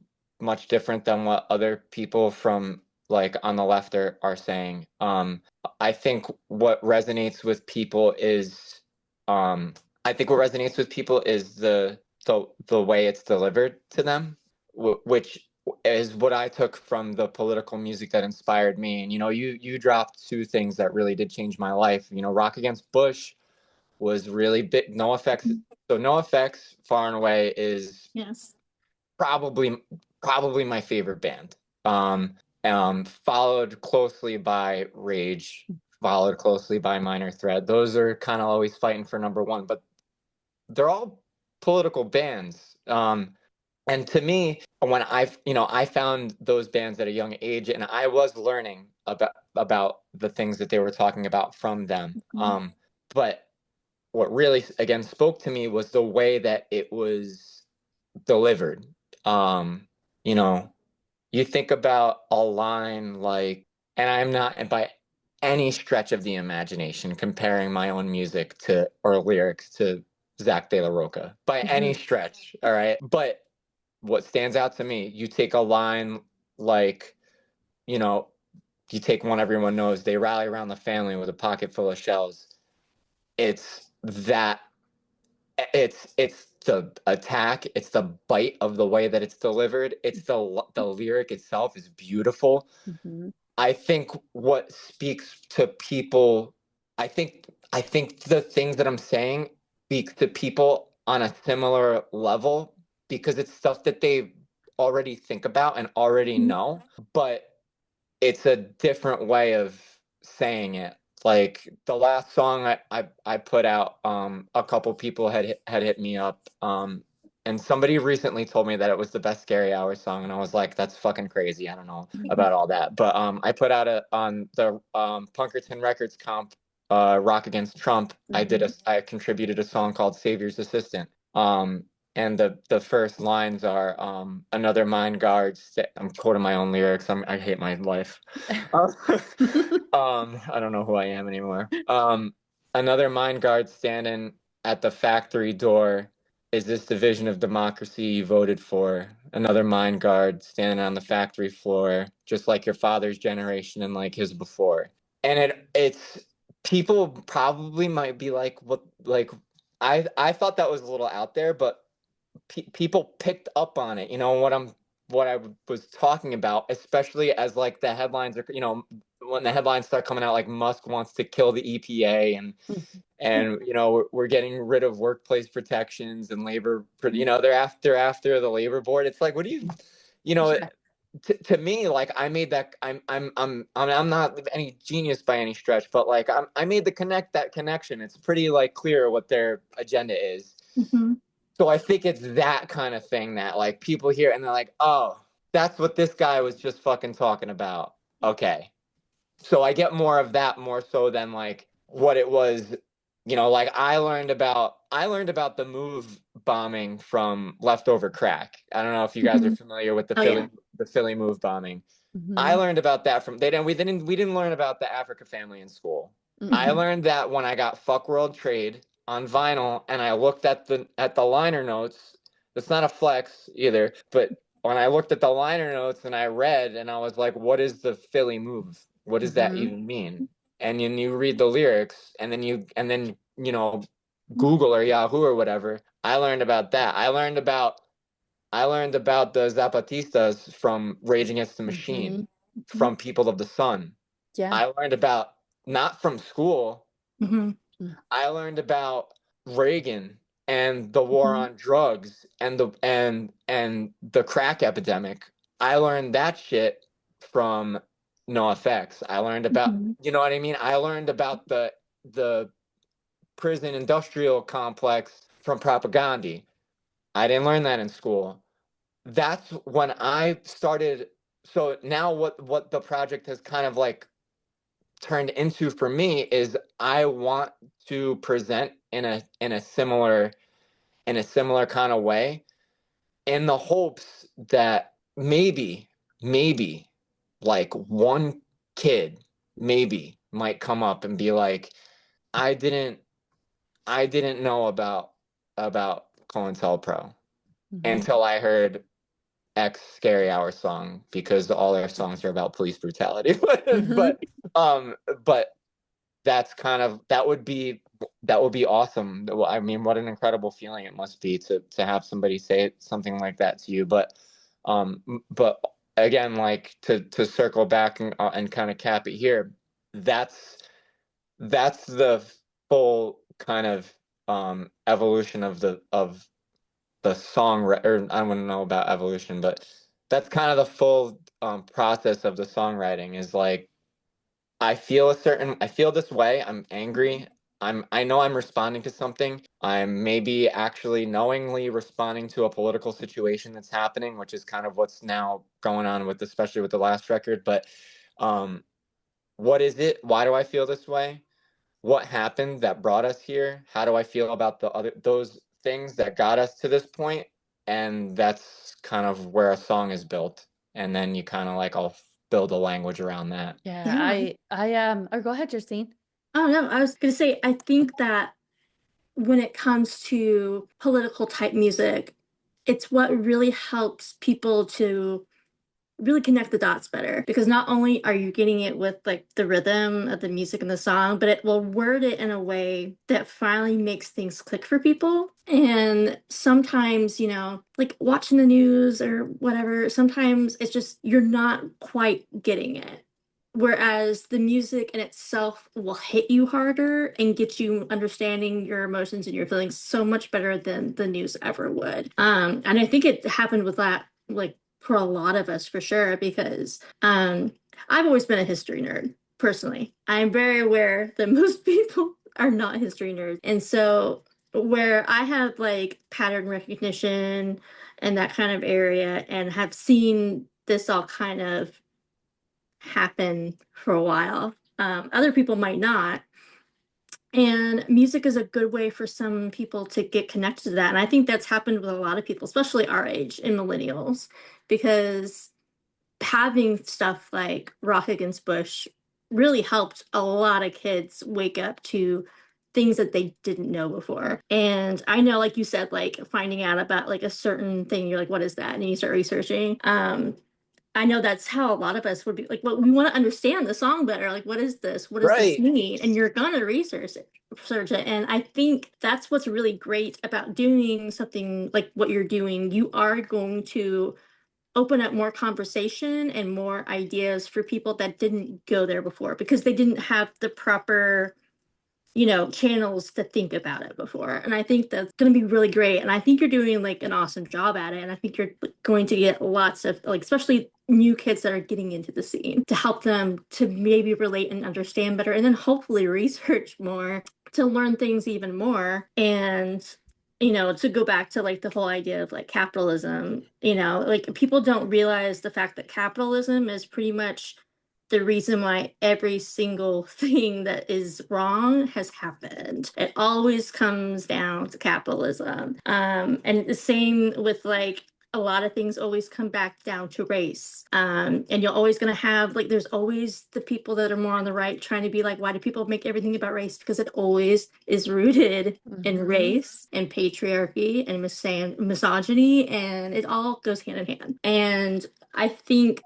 much different than what other people from like on the left are saying. I think what resonates with people is um I think what resonates with people is the way it's delivered to them, which is what I took from the political music that inspired me. And you dropped two things that really did change my life. Rock Against Bush was really big. No Effects. So No Effects, far and away, is Yes. probably probably my favorite band. Followed closely by Rage, followed closely by Minor Threat. Those are kind of always fighting for number one, but they're all political bands. And to me, when I found those bands at a young age, and I was learning about the things that they were talking about from them. Mhm. But what really again spoke to me was the way that it was delivered. Um, you know, you think about a line like, and I'm not by any stretch of the imagination comparing my own music to or lyrics to Zach De La Roca by any Hmm. stretch, all right? But what stands out to me, you take a line like, you know, you take one everyone knows, they rally around the family with a pocket full of shells. It's that it's the attack, it's the bite of the way that it's delivered, it's the lyric itself is beautiful. Hmm. I think what speaks to people, I think the things that I'm saying speak to people on a similar level, because it's stuff that they already think about and already know, but it's a different way of saying it. Like the last song I put out, a couple people had hit me up, and somebody recently told me that it was the best Scary Hour song, and I was like, that's fucking crazy. I don't know about all that, but I put out on the Punkerton Records comp, Rock Against Trump. Hmm. I contributed a song called Savior's Assistant. And the first lines are, another mind guard. I'm quoting my own lyrics. I hate my life. Uh, I don't know who I am anymore. Another mind guard standing at the factory door. Is this the vision of democracy you voted for? Another mind guard standing on the factory floor, just like your father's generation and like his before. And it's people probably might be like, what, like, I thought that was a little out there, but people picked up on it. What I was talking about, especially as like the headlines are, when the headlines start coming out, like Musk wants to kill the EPA, and we're getting rid of workplace protections and labor. They're after the labor board. It's like, what do you know? Yeah. To me, like I made that. I'm not any genius by any stretch, but like I made that connection. It's pretty like clear what their agenda is. Mhm. So I think it's that kind of thing that like people hear and they're like, oh, that's what this guy was just fucking talking about. Okay. So I get more of that more so than like what it was like I learned about the move bombing from Leftover Crack. I don't know if you guys are Mhm. familiar with the Oh yeah. Philly move bombing. I Hmm. learned about that from they didn't we didn't learn about the Africa family in school. I Mhm. learned that when I got Fuck World Trade on vinyl and I looked at the liner notes. That's not a flex either, but when I looked at the liner notes and I read and I was like, what is the Philly move? What does that Hmm. even mean? And then you read the lyrics and then Google or Yahoo or whatever. I learned about that. I learned about the Zapatistas from Rage Against the Hmm. Machine, from People of the Sun. Yeah. I learned about, not from school, Mhm. I learned about Reagan and the war Mhm. on drugs and the crack epidemic. I learned that shit from No Effects. I learned about, Mhm. you know what I mean? I learned about the prison industrial complex from Propaganda. I didn't learn that in school. That's when I started. So now what the project has kind of like turned into for me is I want to present in a similar kind of way, in the hopes that maybe like one kid maybe might come up and be like, I didn't I didn't know about COINTELPRO Hmm. until I heard X Scary Hour song, because all their songs are about police brutality. Hmm. but um but that would be awesome. Well, I mean, what an incredible feeling it must be to have somebody say something like that to you. But again, like to circle back and kind of cap it here, that's that's the full kind of evolution of the song, or I don't know about evolution, but that's kind of the full process of the songwriting. Is like, I feel this way. I'm angry. I know I'm responding to something. I'm maybe actually knowingly responding to a political situation that's happening, which is kind of what's now going on with, especially with the last record. But um, what is it? Why do I feel this way? What happened that brought us here? How do I feel about those things that got us to this point? And that's kind of where a song is built. And then you kind of like, I'll build a language around that. Yeah. Yeah. Or go ahead, Justine. Oh no, I was gonna say I think that when it comes to political type music, it's what really helps people to really connect the dots better, because not only are you getting it with like the rhythm of the music and the song, but it will word it in a way that finally makes things click for people. And sometimes, like watching the news or whatever, sometimes it's just you're not quite getting it. Whereas the music in itself will hit you harder and get you understanding your emotions and your feelings so much better than the news ever would. And I think it happened with that, like for a lot of us for sure, because I've always been a history nerd personally. I'm very aware that most people are not history nerds. And so where I have like pattern recognition and that kind of area and have seen this all kind of happen for a while. Other people might not. And music is a good way for some people to get connected to that. And I think that's happened with a lot of people, especially our age and millennials, because having stuff like Rock Against Bush really helped a lot of kids wake up to things that they didn't know before. And I know, like you said, like finding out about like a certain thing, you're like, what is that? And you start researching. I know that's how a lot of us would be like, well, we want to understand the song better. Like, what is this? What does this Right. mean? And you're gonna research it. And I think that's what's really great about doing something like what you're doing. You are going to open up more conversation and more ideas for people that didn't go there before because they didn't have the proper channels to think about it before. And I think that's going to be really great. And I think you're doing like an awesome job at it. And I think you're going to get lots of like, especially new kids that are getting into the scene to help them to maybe relate and understand better. And then hopefully research more to learn things even more. And to go back to like the whole idea of like capitalism, like people don't realize the fact that capitalism is pretty much the reason why every single thing that is wrong has happened. It always comes down to capitalism. And the same with like a lot of things always come back down to race. And you're always going to have, like, there's always the people that are more on the right trying to be like, why do people make everything about race? Because it always is rooted in race and patriarchy and misogyny, and it all goes hand in hand. And I think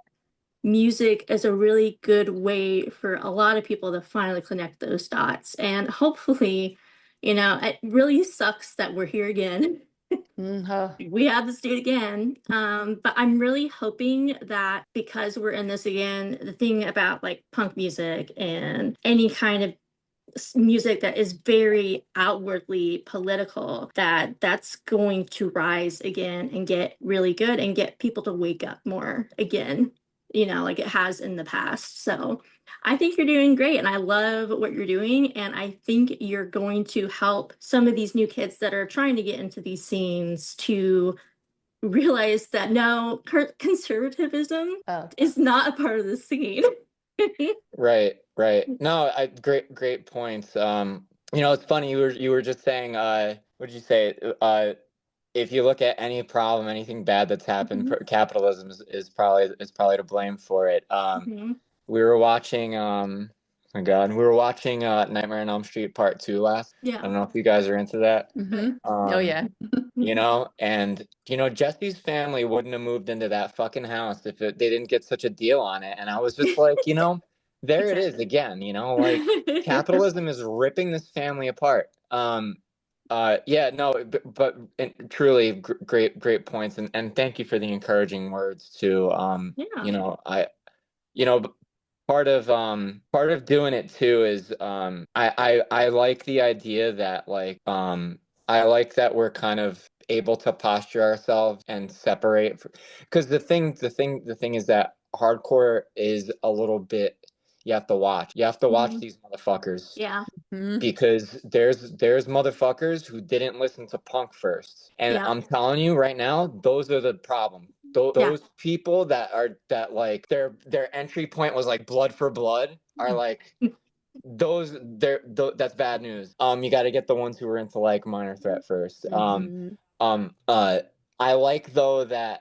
music is a really good way for a lot of people to finally connect those dots. And hopefully, it really sucks that we're here again. We have to do it again. But I'm really hoping that because we're in this again, the thing about like punk music and any kind of music that is very outwardly political, that's going to rise again and get really good and get people to wake up more again, like it has in the past. So I think you're doing great and I love what you're doing, and I think you're going to help some of these new kids that are trying to get into these scenes to realize that no, conservatism is not a part of the scene. Right, right. No, great points. It's funny, you were just saying, what did you say? If you look at any problem, anything bad that's happened, capitalism is probably to blame for it. We were watching, oh my God, we were watching Nightmare on Elm Street Part 2 last. Yeah. I don't know if you guys are into that. Oh yeah. And Jesse's family wouldn't have moved into that fucking house if they didn't get such a deal on it. And I was just like, there it is again, like capitalism is ripping this family apart. Yeah, no, but truly great points, and thank you for the encouraging words too. You know, part of doing it too is I like the idea that I like that we're kind of able to posture ourselves and separate, because the thing is that hardcore is a little bit, you have to watch these motherfuckers. Yeah. Because there's motherfuckers who didn't listen to punk first, and Yeah. I'm telling you right now, those are the problem. Those people that like their entry point was like Blood for Blood are like that's bad news. You got to get the ones who were into like Minor Threat first. I like though that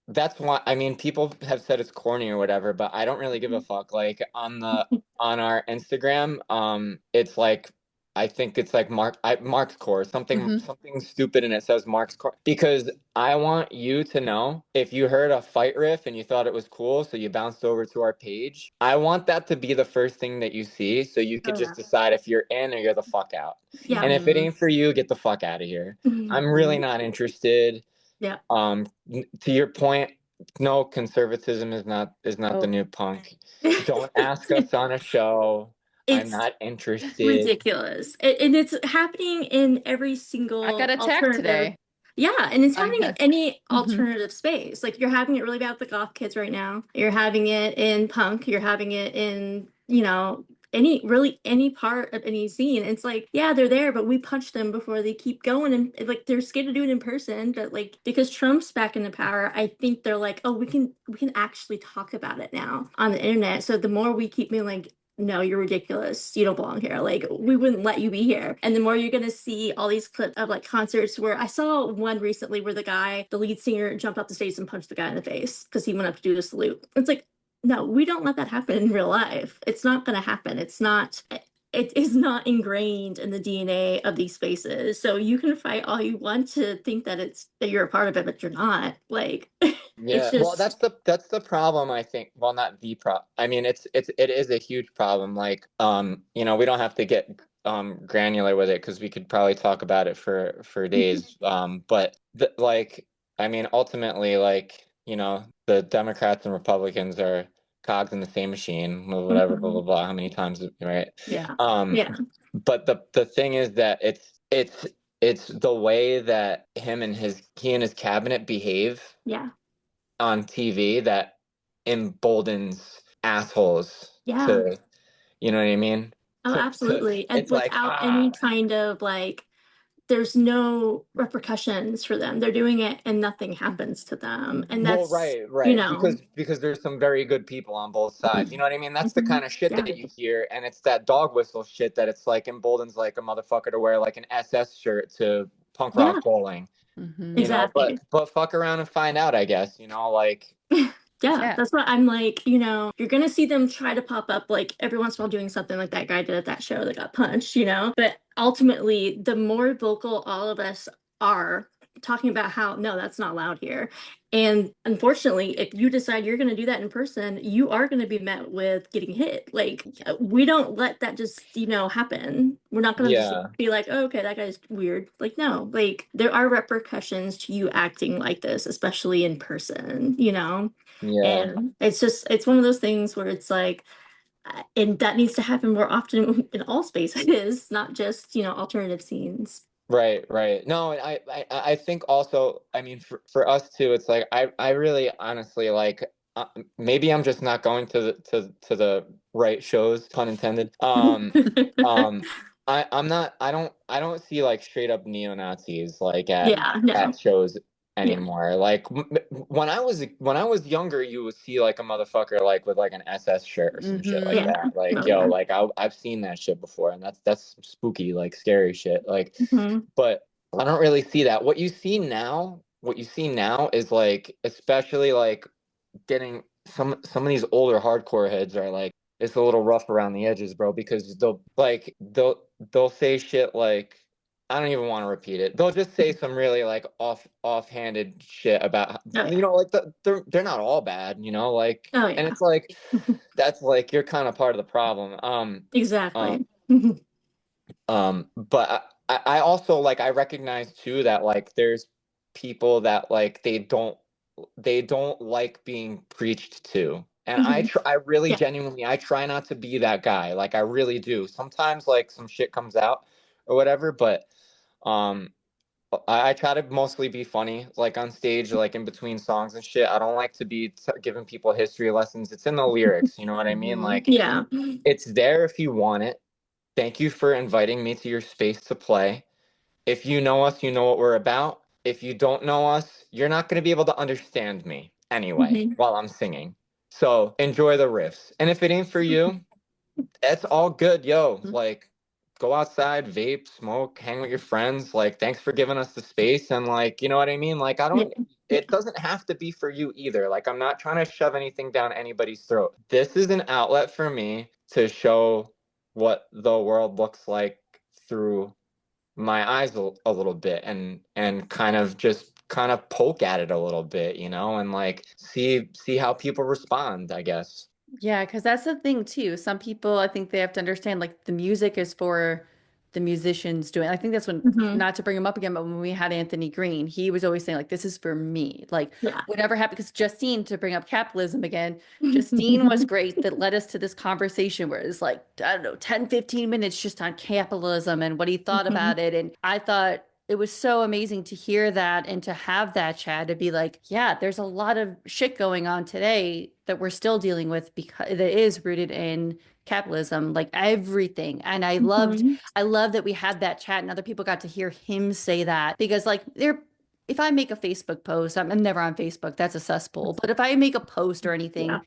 that's why, I mean, people have said it's corny or whatever, but I don't really give a fuck. Like on our Instagram, it's like, I think it's like Mark's Core, something stupid, and it says Mark's Core, because I want you to know, if you heard a fight riff and you thought it was cool, so you bounced over to our page, I want that to be the first thing that you see, so you could just decide if you're in or you're the fuck out. Yeah. And if it ain't for you, get the fuck out of here. I'm really not interested. Yeah. To your point, no, conservatism is not the new punk. Don't ask us on a show. I'm not interested. Ridiculous. And it's happening in every single I got attacked today. Yeah, and it's happening in any alternative space. Like, you're having it really bad with the goth kids right now. You're having it in punk. You're having it in, any part of any scene. It's like, yeah, they're there, but we punch them before they keep going. And like, they're scared to do it in person. But like, because Trump's back into power, I think they're like, oh, we can actually talk about it now on the internet. So the more we keep being like, no, you're ridiculous. You don't belong here. Like, we wouldn't let you be here. And the more you're gonna see all these clips of like concerts, where I saw one recently where the lead singer, jumped off the stage and punched the guy in the face because he went up to do the salute. It's like, no, we don't let that happen in real life. It's not gonna happen. It is not ingrained in the DNA of these spaces. So you can fight all you want to think that you're a part of it, but you're not. Like, yeah, well, that's the problem, I think. Well, not the problem. I mean, it is a huge problem. Like, we don't have to get granular with it, because we could probably talk about it for days. But I mean, ultimately, like, the Democrats and Republicans are cogs in the same machine, whatever, blah blah blah. How many times, right? Yeah. But the thing is that it's the way that he and his cabinet behave. Yeah. On TV that emboldens assholes. Yeah. You know what I mean? Oh, absolutely. And It's like, without any kind of like there's no repercussions for them. They're doing it and nothing happens to them. And Well, that's, right, you right. know, Because there's some very good people on both sides. You know what I mean? That's the mhm, kind of shit yeah, that you hear, and it's that dog whistle shit that it's like emboldens like a motherfucker to wear like an SS shirt to punk yeah, rock bowling. Hmm. You know, exactly. but fuck around and find out, I guess. You know, like Yeah, Yeah. that's what I'm like, you're gonna see them try to pop up like every once in a while doing something like that guy did at that show that got punched, But ultimately, the more vocal all of us are talking about how, no, that's not allowed here. And unfortunately, if you decide you're gonna do that in person, you are gonna be met with getting hit. Like, we don't let that just, happen. We're not gonna just yeah, be like, oh, okay, that guy's weird. Like, no, like there are repercussions to you acting like this, especially in person. yeah. And it's one of those things where it's like, and that needs to happen more often in all spaces, not just, alternative scenes. Right, right. No, I think also, I mean, for us too, it's like I really honestly like maybe I'm just not going to the right shows, pun intended. Um, I'm not. I don't see like straight up neo-Nazis like Yeah, no. at shows Yeah. anymore. Like when I was younger, you would see like a motherfucker like with like an SS shirt or some shit like Hmm. Yeah. that. Like Oh, yo, yeah. like I've seen that shit before, and that's spooky, like scary shit. Like, Hmm. but I don't really see that. What you see now is like, especially like getting some of these older hardcore heads are like, it's a little rough around the edges, bro, because they'll say shit like, I don't even want to repeat it. They'll just say some really like offhanded shit about, Oh, yeah. like they're not all bad, like, Oh, and yeah. it's like that's like you're kind of part of the problem. Um Exactly. but I also like I recognize too that like there's people that like they don't like being preached to. And Mhm. I really Yeah. genuinely I try not to be that guy. Like I really do. Sometimes like some shit comes out or whatever, but um I try to mostly be funny, like on stage, like in between songs and shit. I don't like to be giving people history lessons. It's in the lyrics, you know what I mean? Hmm. Like Yeah. it's there if you want it. Thank you for inviting me to your space to play. If you know us, you know what we're about. If you don't know us, you're not going to be able to understand me anyway Hmm. while I'm singing. So enjoy the riffs. And if it ain't for you, that's all good, yo. Like, go outside, vape, smoke, hang with your friends. Like, thanks for giving us the space. And, like, you know what I mean? Like, Yeah. Yeah. it doesn't have to be for you either. Like, I'm not trying to shove anything down anybody's throat. This is an outlet for me to show what the world looks like through my eyes a little bit, and kind of poke at it a little bit, and like see how people respond, I guess. Yeah, because that's the thing too. Some people, I think they have to understand like the music is for the musicians doing. I think that's when, Hmm. not to bring him up again, but when we had Anthony Green, he was always saying like, "This is for me." Like Yeah. whatever happened, because Justine, to bring up capitalism again, Justine was great that led us to this conversation where it's like, I don't know, 10, 15 minutes just on capitalism and what he thought Hmm. about it. And I thought it was so amazing to hear that and to have that chat to be like, yeah, there's a lot of shit going on today that we're still dealing with because that is rooted in capitalism, like everything. And Hmm. I love that we had that chat and other people got to hear him say that because like they're if I make a Facebook post, I'm never on Facebook, that's a cesspool. But if I make a post or Yeah. anything,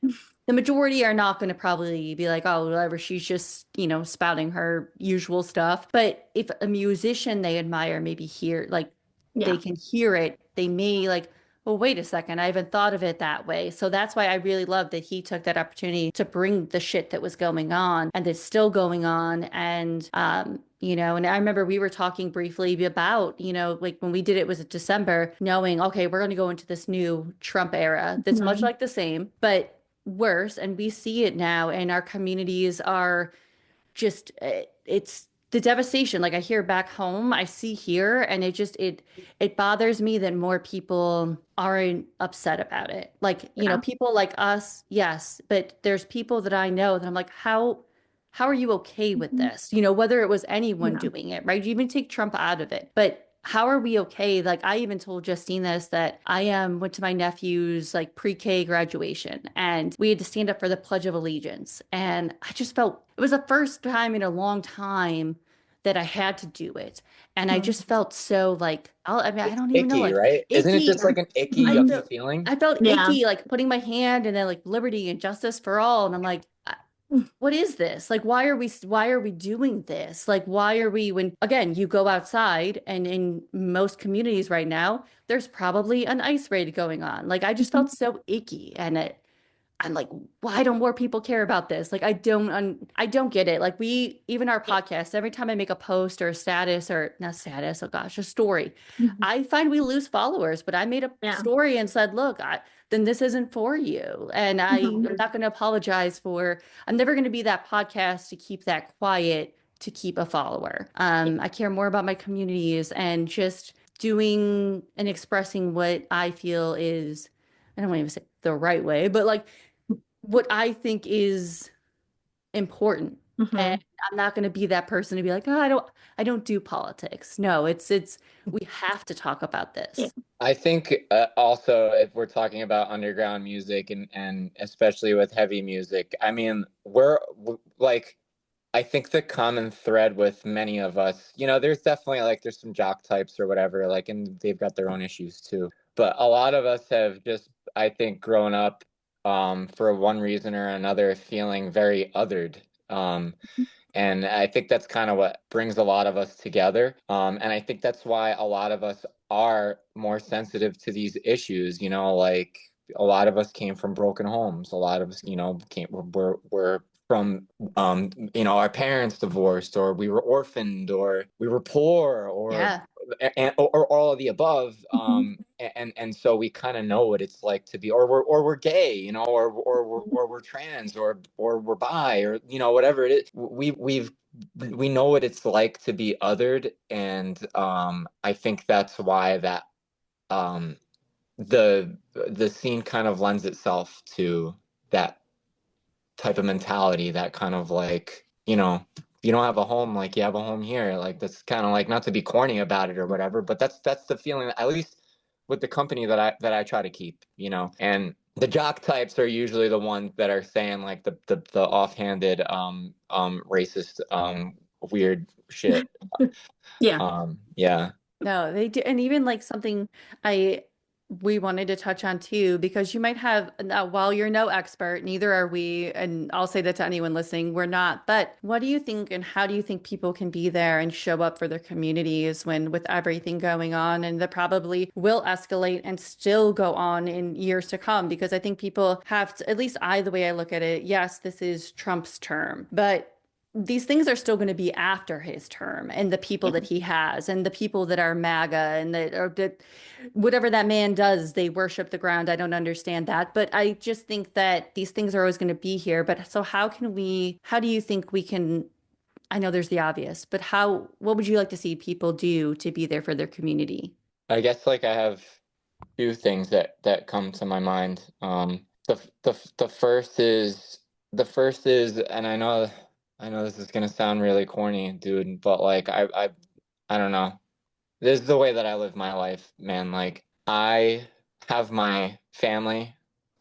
the majority are not going to probably be like, oh, whatever, she's just, spouting her usual stuff. But if a musician they admire maybe hear, like, they Yeah. can hear it, they may like, well, wait a second, I haven't thought of it that way. So that's why I really love that he took that opportunity to bring the shit that was going on and that's still going on. And, and I remember we were talking briefly about, like when we did it was December, knowing, okay, we're going to go into this new Trump era that's much Hmm. like the same, but worse, and we see it now, and our communities are just it's the devastation. Like I hear back home, I see here, and it bothers me that more people aren't upset about it. Like, Yeah. people like us, yes, but there's people that I know that I'm like, how are you okay with Hmm. this? Whether it was anyone Yeah. doing it, right? You even take Trump out of it, but how are we okay? Like I even told Justine this that I went to my nephew's like pre-K graduation and we had to stand up for the Pledge of Allegiance. And I just felt it was the first time in a long time that I had to do it. And I just felt so like, I mean, I It's don't even know, icky, like right? Isn't it icky. just like an icky, I yucky felt, feeling? I felt Yeah. icky, like putting my hand and then like liberty and justice for all. And I'm like, what is this? Like, why are we doing this? Like, why are we, when again, you go outside and in most communities right now, there's probably an ICE raid going on. Like, I just felt so icky. And I'm like, why don't more people care about this? Like, I don't get it. Like even our Yeah. podcast, every time I make a post or a status or not status, oh gosh, a story, Mhm. I find we lose followers. But I made a Yeah. story and said, look, then this isn't for you. And I'm Mhm. not going to apologize I'm never going to be that podcast to keep that quiet, to keep a follower. I care more about my communities and just doing and expressing what I feel is, I don't want to even say the right way, but like what I think is important. And Mhm. I'm not going to be that person to be like, oh, I don't do politics. No, we have to talk about Yeah. this. I think also if we're talking about underground music and especially with heavy music, I mean, like I think the common thread with many of us, there's definitely like there's some jock types or whatever, like, and they've got their own issues too. But a lot of us have just, I think, grown up for one reason or another feeling very othered. Um, and I think that's kind of what brings a lot of us together. And I think that's why a lot of us are more sensitive to these issues, like a lot of us came from broken homes. A lot of us, were from, our parents divorced, or we were orphaned, or we were poor, Yeah. or all of the above. Mhm. And so we kind of know what it's like to be, or we're gay, or we're trans, or we're bi, or whatever it is. We know what it's like to be othered, and I think that's why that um, the scene kind of lends itself to that type of mentality, that kind of like, you don't have a home, like you have a home here. Like that's kind of like, not to be corny about it or whatever, but that's the feeling, at least with the company that I try to keep, and the jock types are usually the ones that are saying like the offhanded racist weird shit. Yeah. Yeah. No, they do. And even like something I we wanted to touch on too, because you might have, now, while you're no expert, neither are we, and I'll say that to anyone listening, we're not. But what do you think and how do you think people can be there and show up for their communities when with everything going on and that probably will escalate and still go on in years to come? Because I think people have to, at least the way I look at it, yes, this is Trump's term, but these things are still going to be after his term and the people Yeah. that he has and the people that are MAGA and that whatever that man does, they worship the ground. I don't understand that. But I just think that these things are always going to be here. But so how do you think we can, I know there's the obvious, but what would you like to see people do to be there for their community? I guess like I have few things that come to my mind. The first is, and I know this is gonna sound really corny, dude, but like I don't know. This is the way that I live my life, man. Like I have my family,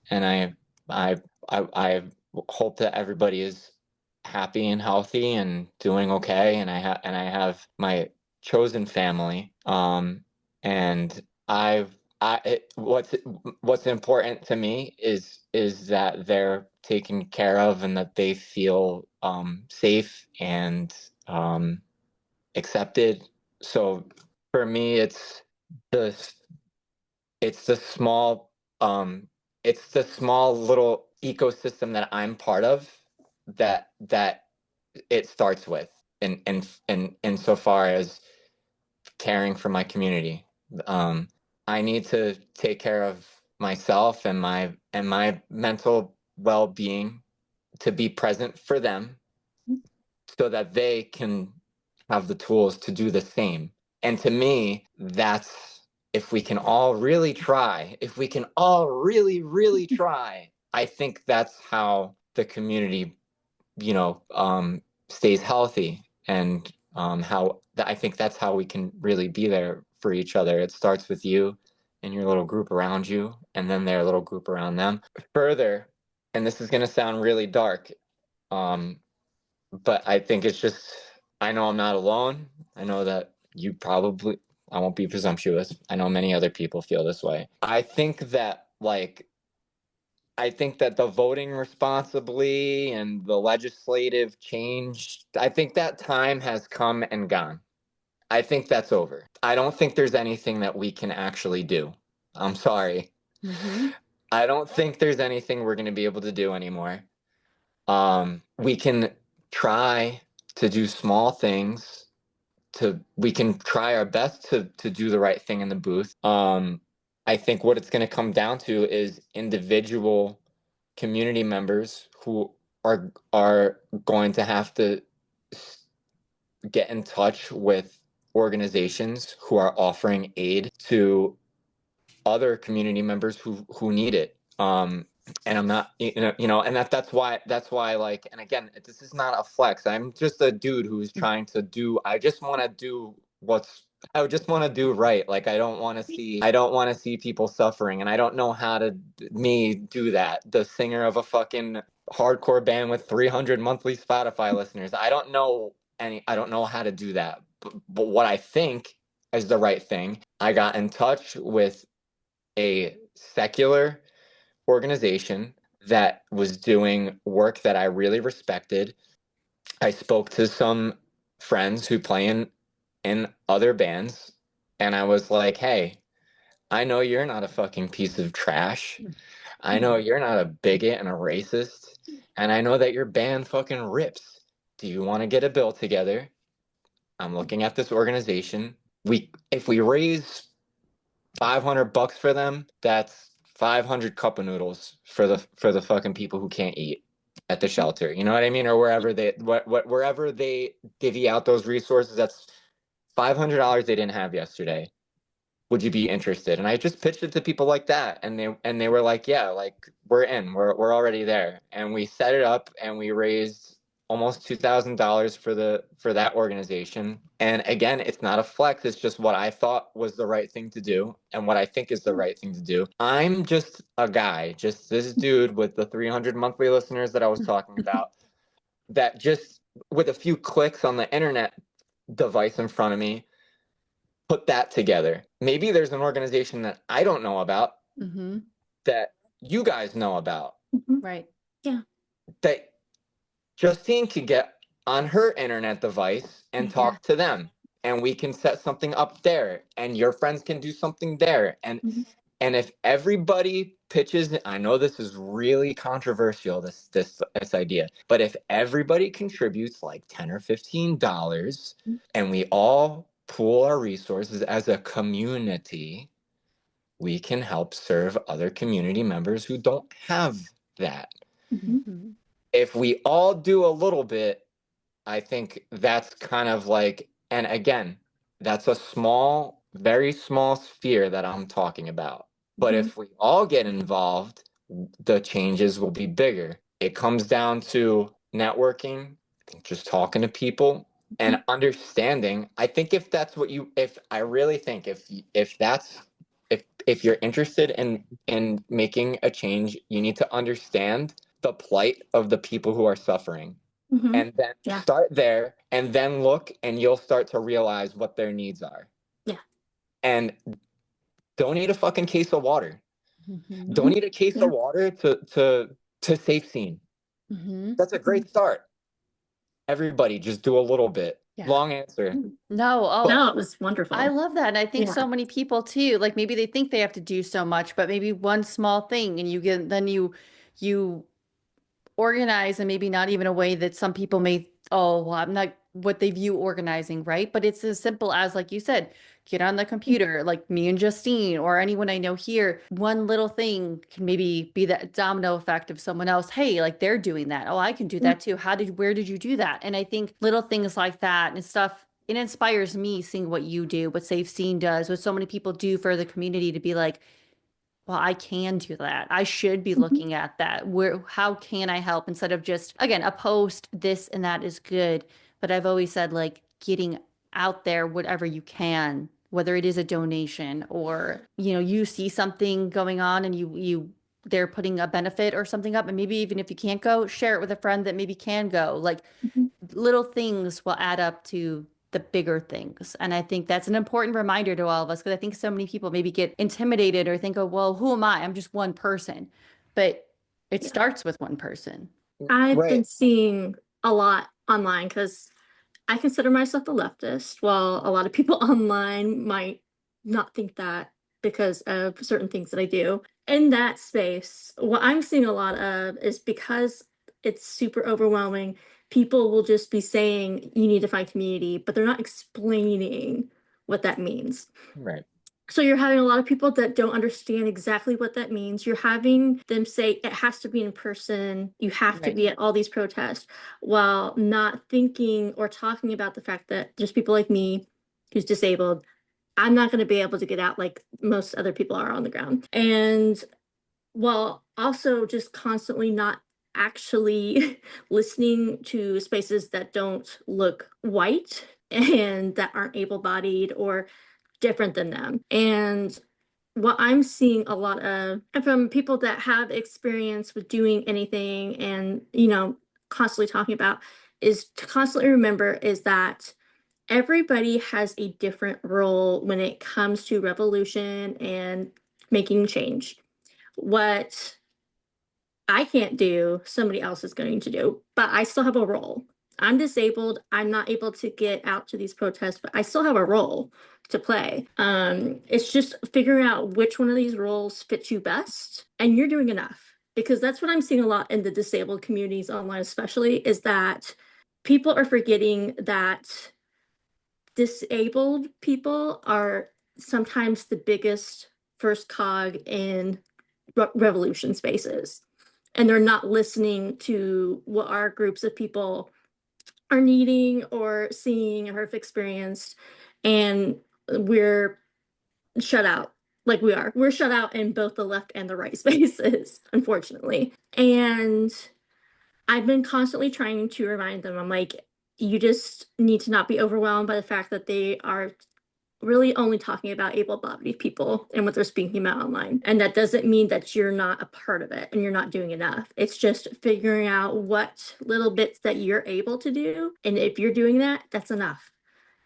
and I I hope that everybody is happy and healthy and doing okay, and I have my chosen family, and what's important to me is that they're taken care of and that they feel safe and accepted. So for me, the it's the small um it's the small little ecosystem that I'm part of, that it starts with, and insofar as caring for my community. Um, I need to take care of myself and my mental well-being, to be present for them so that they can have the tools to do the same. And to me, that's, if we can all really try, if we can all really, really try, I think that's how the community, stays healthy. And I think that's how we can really be there for each other. It starts with you and your little group around you, and then their little group around them. Further, and this is going to sound really dark, um, but I think it's just, I know I'm not alone. I know that you probably, I won't be presumptuous. I know many other people feel this way. I think that the voting responsibly and the legislative change, I think that time has come and gone. I think that's over. I don't think there's anything that we can actually do. I'm sorry. Mm-hmm. I don't think there's anything we're going to be able to do anymore. We can try to do small things. We can try our best to do the right thing in the booth. I think what it's going to come down to is individual community members who are going to have to get in touch with organizations who are offering aid to other community members who need it. And I'm not, and that's why, like, and again, this is not a flex. I'm just a dude who's trying to do. I just want to do I just want to do right. Like, I don't want to see people suffering, and I don't know how to me do that. The singer of a fucking hardcore band with 300 monthly Spotify listeners. I don't know how to do that. But what I think is the right thing, I got in touch with a secular organization that was doing work that I really respected. I spoke to some friends who play in other bands, and I was like, hey, I know you're not a fucking piece of trash. I know you're not a bigot and a racist. And I know that your band fucking rips. Do you want to get a bill together? I'm looking at this organization. If we raise $500 for them, that's 500 cup of noodles for the fucking people who can't eat at the shelter. You know what I mean? Or wherever they divvy out those resources, that's $500 they didn't have yesterday. Would you be interested? And I just pitched it to people like that, and they were like, yeah, like we're in, we're already there. And we set it up, and we raised almost $2,000 for that organization. And again, it's not a flex, it's just what I thought was the right thing to do and what I think is the right thing to do. I'm just a guy, just this dude with the 300 monthly listeners that I was talking about, that just with a few clicks on the internet device in front of me put that together. Maybe there's an organization that I don't know about Mm-hmm. that you guys know about, Right. Yeah. that Justine could get on her internet device and talk to them, and we can set something up there, and your friends can do something there. And if everybody pitches, I know this is really controversial, this idea, but if everybody contributes like $10 or $15 and we all pool our resources as a community, we can help serve other community members who don't have that. Mm-hmm. If we all do a little bit, I think that's kind of like, and again, that's a small, very small sphere that I'm talking about. But if we all get involved, the changes will be bigger. It comes down to networking, just talking to people and understanding. I think if I really think if you're interested in making a change, you need to understand the plight of the people who are suffering. And then start there and then look, and you'll start to realize what their needs are. Yeah. And don't eat a fucking case of water. Mm-hmm. Don't eat a case of water to safe scene. Mm-hmm. That's a great start. Everybody just do a little bit. Yeah. Long answer. No, it was wonderful. I love that. And I think so many people too, like maybe they think they have to do so much, but maybe one small thing and you organize, and maybe not even a way that some people may, oh, well, I'm not what they view organizing, right? But it's as simple as, like you said, get on the computer, like me and Justine or anyone I know here. One little thing can maybe be that domino effect of someone else. Hey, like they're doing that. Oh, I can do that too. Where did you do that? And I think little things like that and stuff, it inspires me seeing what you do, what Safe Scene does, what so many people do for the community to be like, well, I can do that. I should be looking at that. How can I help instead of just, again, a post, this and that is good. But I've always said like getting out there, whatever you can, whether it is a donation or, you see something going on and they're putting a benefit or something up. And maybe even if you can't go, share it with a friend that maybe can go. Like little things will add up to the bigger things. And I think that's an important reminder to all of us because I think so many people maybe get intimidated or think, oh, well, who am I? I'm just one person. But it Yeah. starts with one person. I've Right. been seeing a lot online because I consider myself a leftist, while a lot of people online might not think that because of certain things that I do. In that space, what I'm seeing a lot of is because it's super overwhelming, people will just be saying you need to find community, but they're not explaining what that means. Right. So you're having a lot of people that don't understand exactly what that means. You're having them say it has to be in person, you have to Right. be at all these protests, while not thinking or talking about the fact that just people like me who's disabled, I'm not going to be able to get out like most other people are on the ground. And while also just constantly not actually listening to spaces that don't look white and that aren't able-bodied or different than them. And what I'm seeing a lot of from people that have experience with doing anything and, constantly talking about is to constantly remember is that everybody has a different role when it comes to revolution and making change. What I can't do, somebody else is going to do, but I still have a role. I'm disabled. I'm not able to get out to these protests, but I still have a role to play. It's just figuring out which one of these roles fits you best, and you're doing enough. Because that's what I'm seeing a lot in the disabled communities online, especially, is that people are forgetting that disabled people are sometimes the biggest first cog in revolution spaces, and they're not listening to what our groups of people are needing or seeing or have experienced, and we're shut out. Like we're shut out in both the left and the right spaces, unfortunately. And I've been constantly trying to remind them, I'm like, you just need to not be overwhelmed by the fact that they are really only talking about able-bodied people and what they're speaking about online. And that doesn't mean that you're not a part of it and you're not doing enough. It's just figuring out what little bits that you're able to do. And if you're doing that, that's enough.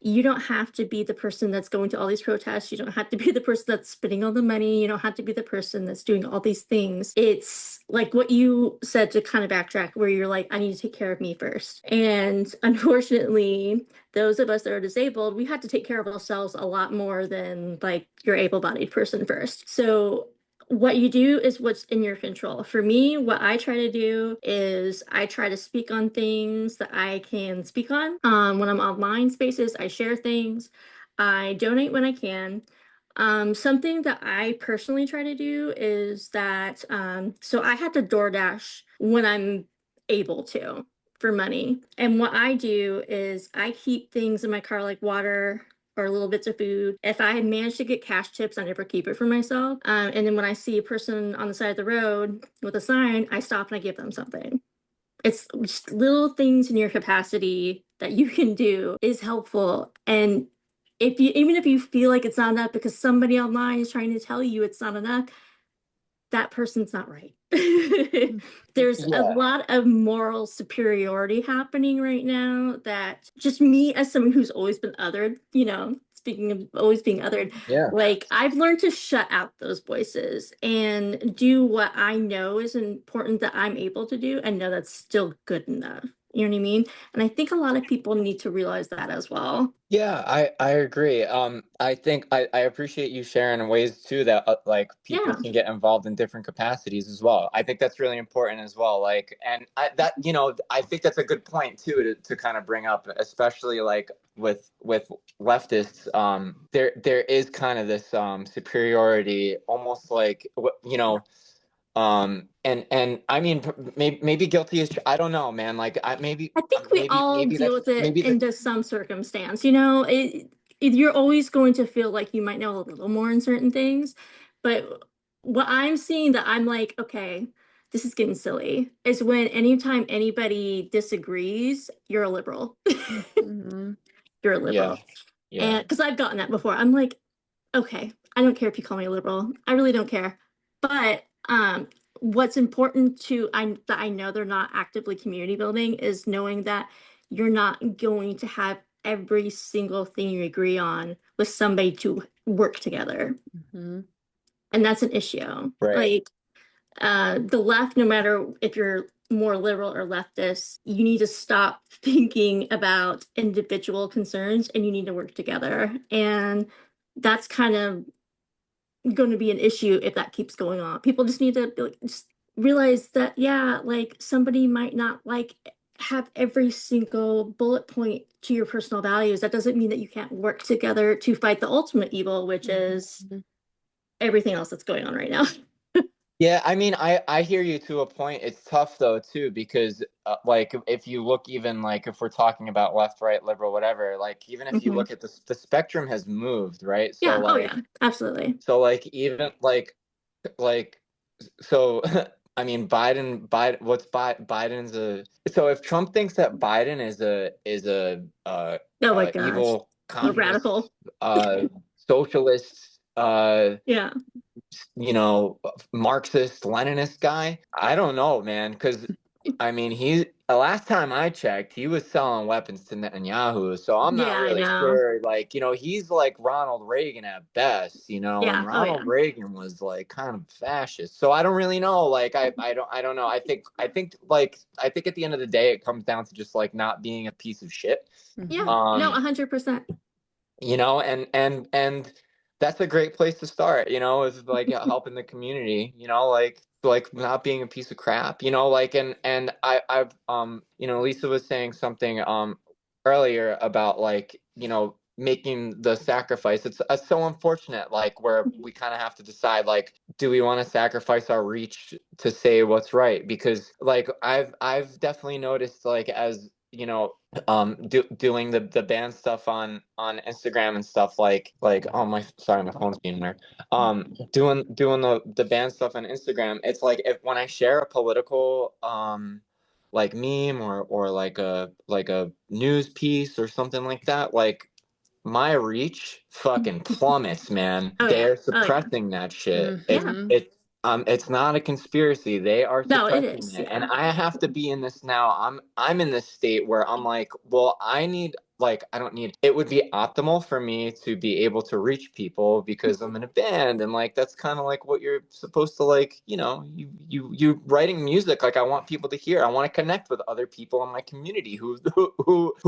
You don't have to be the person that's going to all these protests. You don't have to be the person that's spending all the money. You don't have to be the person that's doing all these things. It's like what you said, to kind of backtrack, where you're like, I need to take care of me first. And unfortunately, those of us that are disabled, we had to take care of ourselves a lot more than like your able-bodied person first. So what you do is what's in your control. For me, what I try to do is I try to speak on things that I can speak on. When I'm online spaces, I share things. I donate when I can. Something that I personally try to do is that, so I had to DoorDash when I'm able to for money. And what I do is I keep things in my car like water or little bits of food. If I had managed to get cash tips, I never keep it for myself. And then when I see a person on the side of the road with a sign, I stop and I give them something. It's just little things in your capacity that you can do is helpful. And if you, even if you feel like it's not enough because somebody online is trying to tell you it's not enough, that person's not right. There's a Yeah. lot of moral superiority happening right now that just me as someone who's always been othered, speaking of always being othered, Yeah. like I've learned to shut out those voices and do what I know is important that I'm able to do and know that's still good enough. You know what I mean? And I think a lot of people need to realize that as well. Yeah, I agree. I think I appreciate you sharing ways too that like people Yeah. can get involved in different capacities as well. I think that's really important as well. Like, and I think that's a good point too to kind of bring up, especially like with leftists. There is kind of this superiority, almost like and I mean, maybe guilty is, I don't know, man. Like, I think we all maybe deal that's with it maybe the into some circumstance. You're always going to feel like you might know a little more in certain things, but what I'm seeing that I'm like, okay, this is getting silly, is when anytime anybody disagrees, you're a liberal. Mhm. You're a yeah, liberal. yeah. And because I've gotten that before, I'm like, okay, I don't care if you call me a liberal. I really don't care. But what's important that I know they're not actively community building is knowing that you're not going to have every single thing you agree on with somebody to work together. Mm-hmm. And that's an issue. Right. Like the left, no matter if you're more liberal or leftist, you need to stop thinking about individual concerns and you need to work together. And that's kind of going to be an issue if that keeps going on. People just need to like, just realize that, yeah, like somebody might not like have every single bullet point to your personal values. That doesn't mean that you can't work together to fight the ultimate evil, which is Mm-hmm. everything else that's going on right now. Yeah, I mean, I hear you to a point. It's tough though too because like if you look even like if we're talking about left, right, liberal, whatever, like even if you Hmm. look at the spectrum has moved, right? So Yeah. Oh, like yeah. Absolutely. even like so I mean Biden what's Biden's a so if Trump thinks that Biden is a Oh my gosh. evil A radical. communist socialist Yeah. you know, Marxist Leninist guy. I don't know, man, because I mean, he last time I checked, he was selling weapons to Netanyahu, so I'm not Yeah, I really know. sure. Like, he's like Ronald Reagan at best, and Yeah. Oh, Ronald yeah. Reagan was like kind of fascist. So I don't really know. Like, I don't know. I think at the end of the day, it comes down to just like not being a piece of shit. Yeah. Mm-hmm. No, Um, 100%. and that's a great place to start, is like helping the community, like not being a piece of crap, like and I've Lisa was saying something earlier about like making the sacrifice. It's so unfortunate, like where we kind of have to decide, like, do we want to sacrifice our reach to say what's right? Because like I've definitely noticed, like, as doing the band stuff on Instagram and stuff, like oh my, sorry, my phone's being weird. Doing the band stuff on Instagram, it's like if when I share a political like meme or like a news piece or something like that, like my reach fucking plummets, man. Oh, yeah. They're Oh, yeah. suppressing that shit. Yeah. It's not a conspiracy. They are No, it suppressing is. it. And Yeah. I have to be in this now. I'm in this state where I'm like, well, I don't need, it would be optimal for me to be able to reach people because I'm in a band, and like that's kind of like what you're supposed to, like, you writing music, like I want people to hear. I want to connect with other people in my community who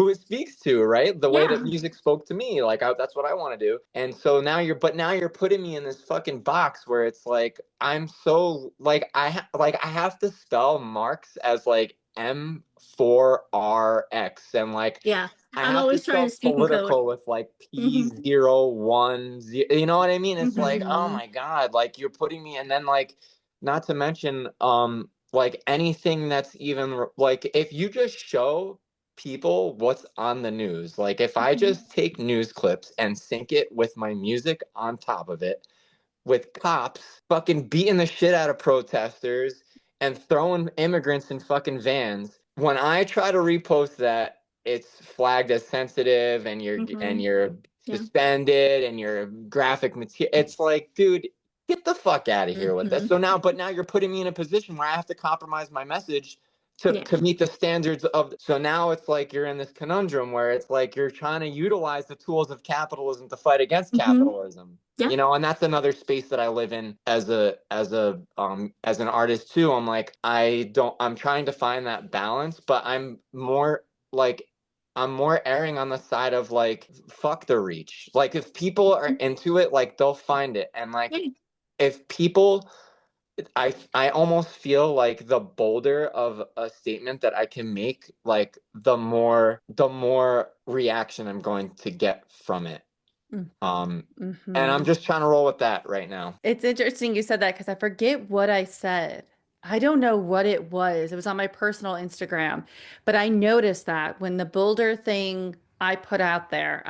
it speaks to, right? The way that Yeah. music spoke to me, like that's what I want to do. And so now you're putting me in this fucking box where it's like I'm so like I have to spell Marx as like M4RX, and like Yeah. I I'm have to always trying spell to speak in code. political with like Hmm. P01. You know what I mean? It's Hmm. like, oh Mm-hmm. my God, like you're putting me, and then like, not to mention, like anything that's even like if you just show people what's on the news, like if I just take news clips and sync it with my music on top of it, with cops fucking beating the shit out of protesters and throwing immigrants in fucking vans. When I try to repost that, it's flagged as sensitive, and you're Hmm. and you're Yeah. suspended, and your graphic material. It's like, dude, get the fuck out of here with this. Mm-hmm. But now you're putting me in a position where I have to compromise my message to, Yeah. to meet the standards of. So now it's like you're in this conundrum where it's like you're trying to utilize the tools of capitalism to fight against Hmm. capitalism. Yeah. And that's another space that I live in as an artist too. I'm trying to find that balance, but like I'm more erring on the side of like fuck the reach. Like if people are into it, like they'll find it. And like Yeah. if people I almost feel like the bolder of a statement that I can make, like the more reaction I'm going to get from it. And I'm Mm-hmm. just trying to roll with that right now. It's interesting you said that because I forget what I said. I don't know what it was. It was on my personal Instagram, but I noticed that when the Boulder thing I put out there,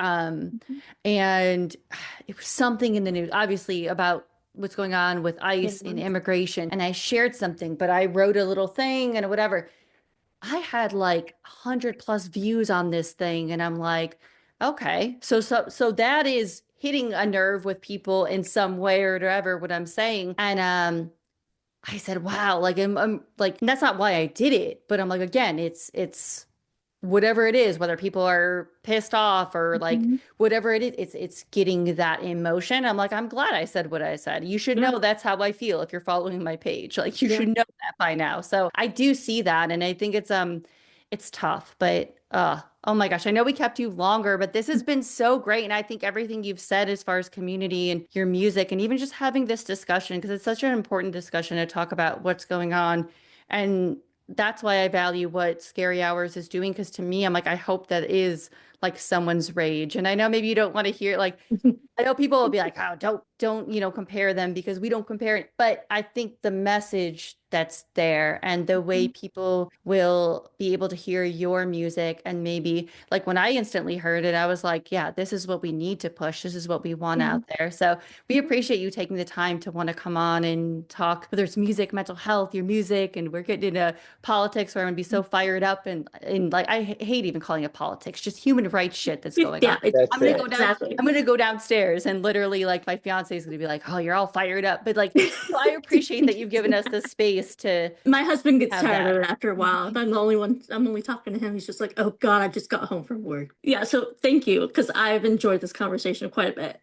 and it was something in the news, obviously about what's going on with Yeah. ICE and immigration, and I shared something, but I wrote a little thing and whatever. I had like 100 plus views on this thing, and I'm like, okay, so that is hitting a nerve with people in some way or whatever what I'm saying. And I said, wow, like I'm like that's not why I did it, but I'm like, again, it's whatever it is, whether people are pissed off or like Mhm. whatever it is, it's getting that emotion. I'm like, I'm glad I said what I said. You should Yeah. know that's how I feel if you're following my page. Like you Yeah. should know that by now. So I do see that, and I think it's tough, but oh my gosh, I know we kept you longer, but this has been so great. And I think everything you've said as far as community and your music and even just having this discussion, because it's such an important discussion to talk about what's going on. And that's why I value what Scary Hours is doing. Because to me, I'm like, I hope that is like someone's rage. And I know maybe you don't want to hear like I know people will be like, "Oh, don't, compare them because we don't compare it." But I think the message that's there and the way people will be able to hear your music and maybe like when I instantly heard it, I was like, "Yeah, this is what we need to push. This is what we want Yeah. out there." So we appreciate you taking the time to want to come on and talk, whether it's music, mental health, your music, and we're getting into politics where I'm gonna be so fired up and like hate even calling it politics, just human rights shit that's going on. Yeah, That's I'm gonna go it. down. exactly. I'm gonna go downstairs and literally like my fiance is gonna be like, "Oh, you're all fired up," but like, so I appreciate that you've given us the space to My husband gets have tired of that. it after a while. If I'm the only one, I'm only talking to him. He's just like, "Oh God, I just got home from work." Yeah, so thank you because I've enjoyed this conversation quite a bit.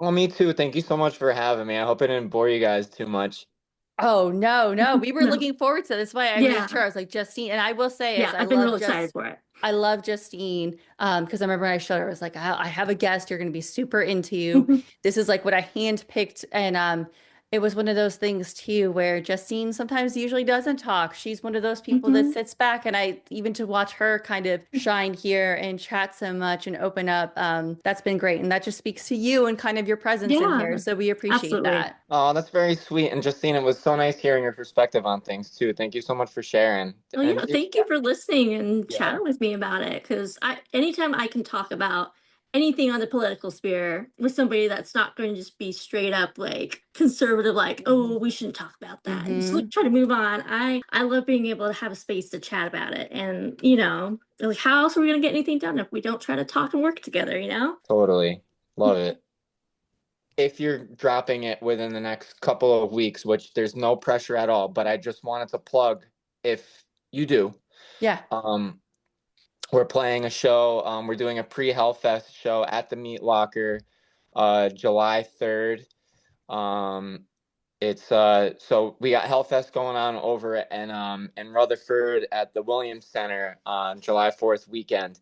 Well, me too. Thank you so much for having me. I hope I didn't bore you guys too much. Oh no, no, we were No, looking forward to this. That's why I made yeah, sure I was like Justine, and I will say is yeah, I've been real excited for it. I love Justine because I remember when I showed her, I was like, I have a guest you're going to be super into. This is like what I handpicked, and it was one of those things too where Justine sometimes usually doesn't talk. She's one of those people that Mhm. sits back, and I even to watch her kind of shine here and chat so much and open up, that's been great, and that just speaks to you and kind of your presence in Yeah, here. So we appreciate absolutely. that. Oh, that's very sweet. And Justine, it was so nice hearing your perspective on things too. Thank you so much for sharing. Well, And yeah, thank you for listening and yeah. chatting with me about it. Because anytime I can talk about anything on the political sphere with somebody that's not going to just be straight up like conservative, like, oh, we shouldn't talk about that, and just like Hmm. try to move on. I love being able to have a space to chat about it, and like, how else are we gonna get anything done if we don't try to talk and work together? Totally. Love it. If you're dropping it within the next couple of weeks, which there's no pressure at all, but I just wanted to plug if you do. Yeah. Um, we're playing a show. We're doing a pre-Hellfest show at the Meat Locker, July 3rd. Um, it's so we got Hellfest going on over in Rutherford at the Williams Center on July 4th weekend.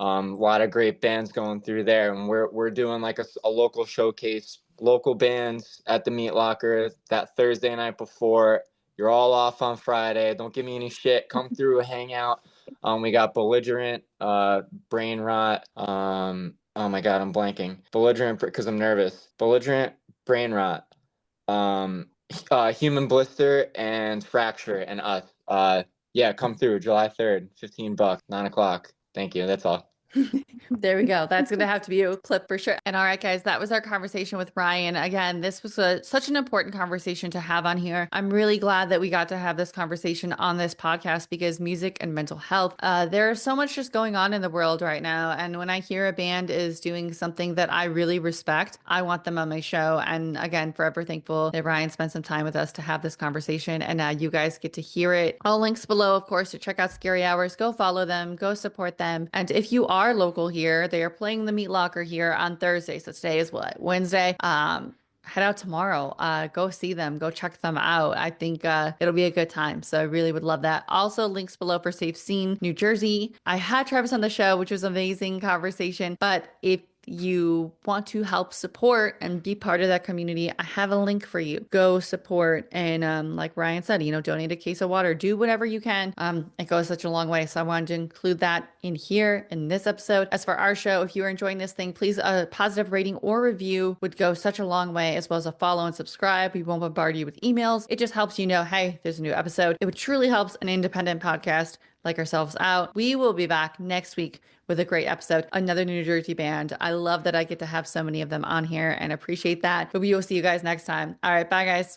A lot of great bands going through there, and we're doing like a local showcase, local bands at the Meat Locker that Thursday night before. You're all off on Friday. Don't give me any shit. Come through, hang out. We got Belligerent, Brain Rot. Oh my God, I'm blanking. Belligerent because I'm nervous. Belligerent, Brain Rot, Human Blister, and Fracture, and us. Yeah, come through July 3rd, $15, 9 o'clock. Thank you. That's all. There we go. That's going to have to be a clip for sure. And all right, guys, that was our conversation with Ryan. Again, this was such an important conversation to have on here. I'm really glad that we got to have this conversation on this podcast because music and mental health, there's so much just going on in the world right now. And when I hear a band is doing something that I really respect, I want them on my show. And again, forever thankful that Ryan spent some time with us to have this conversation. And now you guys get to hear it. All links below, of course, to check out Scary Hours. Go follow them, go support them. And if you are local here, they are playing the Meat Locker here on Thursday. So today is what? Wednesday. Head out tomorrow. Go see them. Go check them out. I think it'll be a good time. So I really would love that. Also, links below for Safe Scene, New Jersey. I had Travis on the show, which was an amazing conversation. But if you want to help support and be part of that community, I have a link for you. Go support and like Ryan said, donate a case of water, do whatever you can. It goes such a long way. So I wanted to include that in here in this episode. As for our show, if you are enjoying this thing, please a positive rating or review would go such a long way, as well as a follow and subscribe. We won't bombard you with emails. It just helps hey, there's a new episode. It would truly helps an independent podcast like ourselves out. We will be back next week with a great episode, another New Jersey band. I love that I get to have so many of them on here and appreciate that. But we will see you guys next time. All right, bye guys.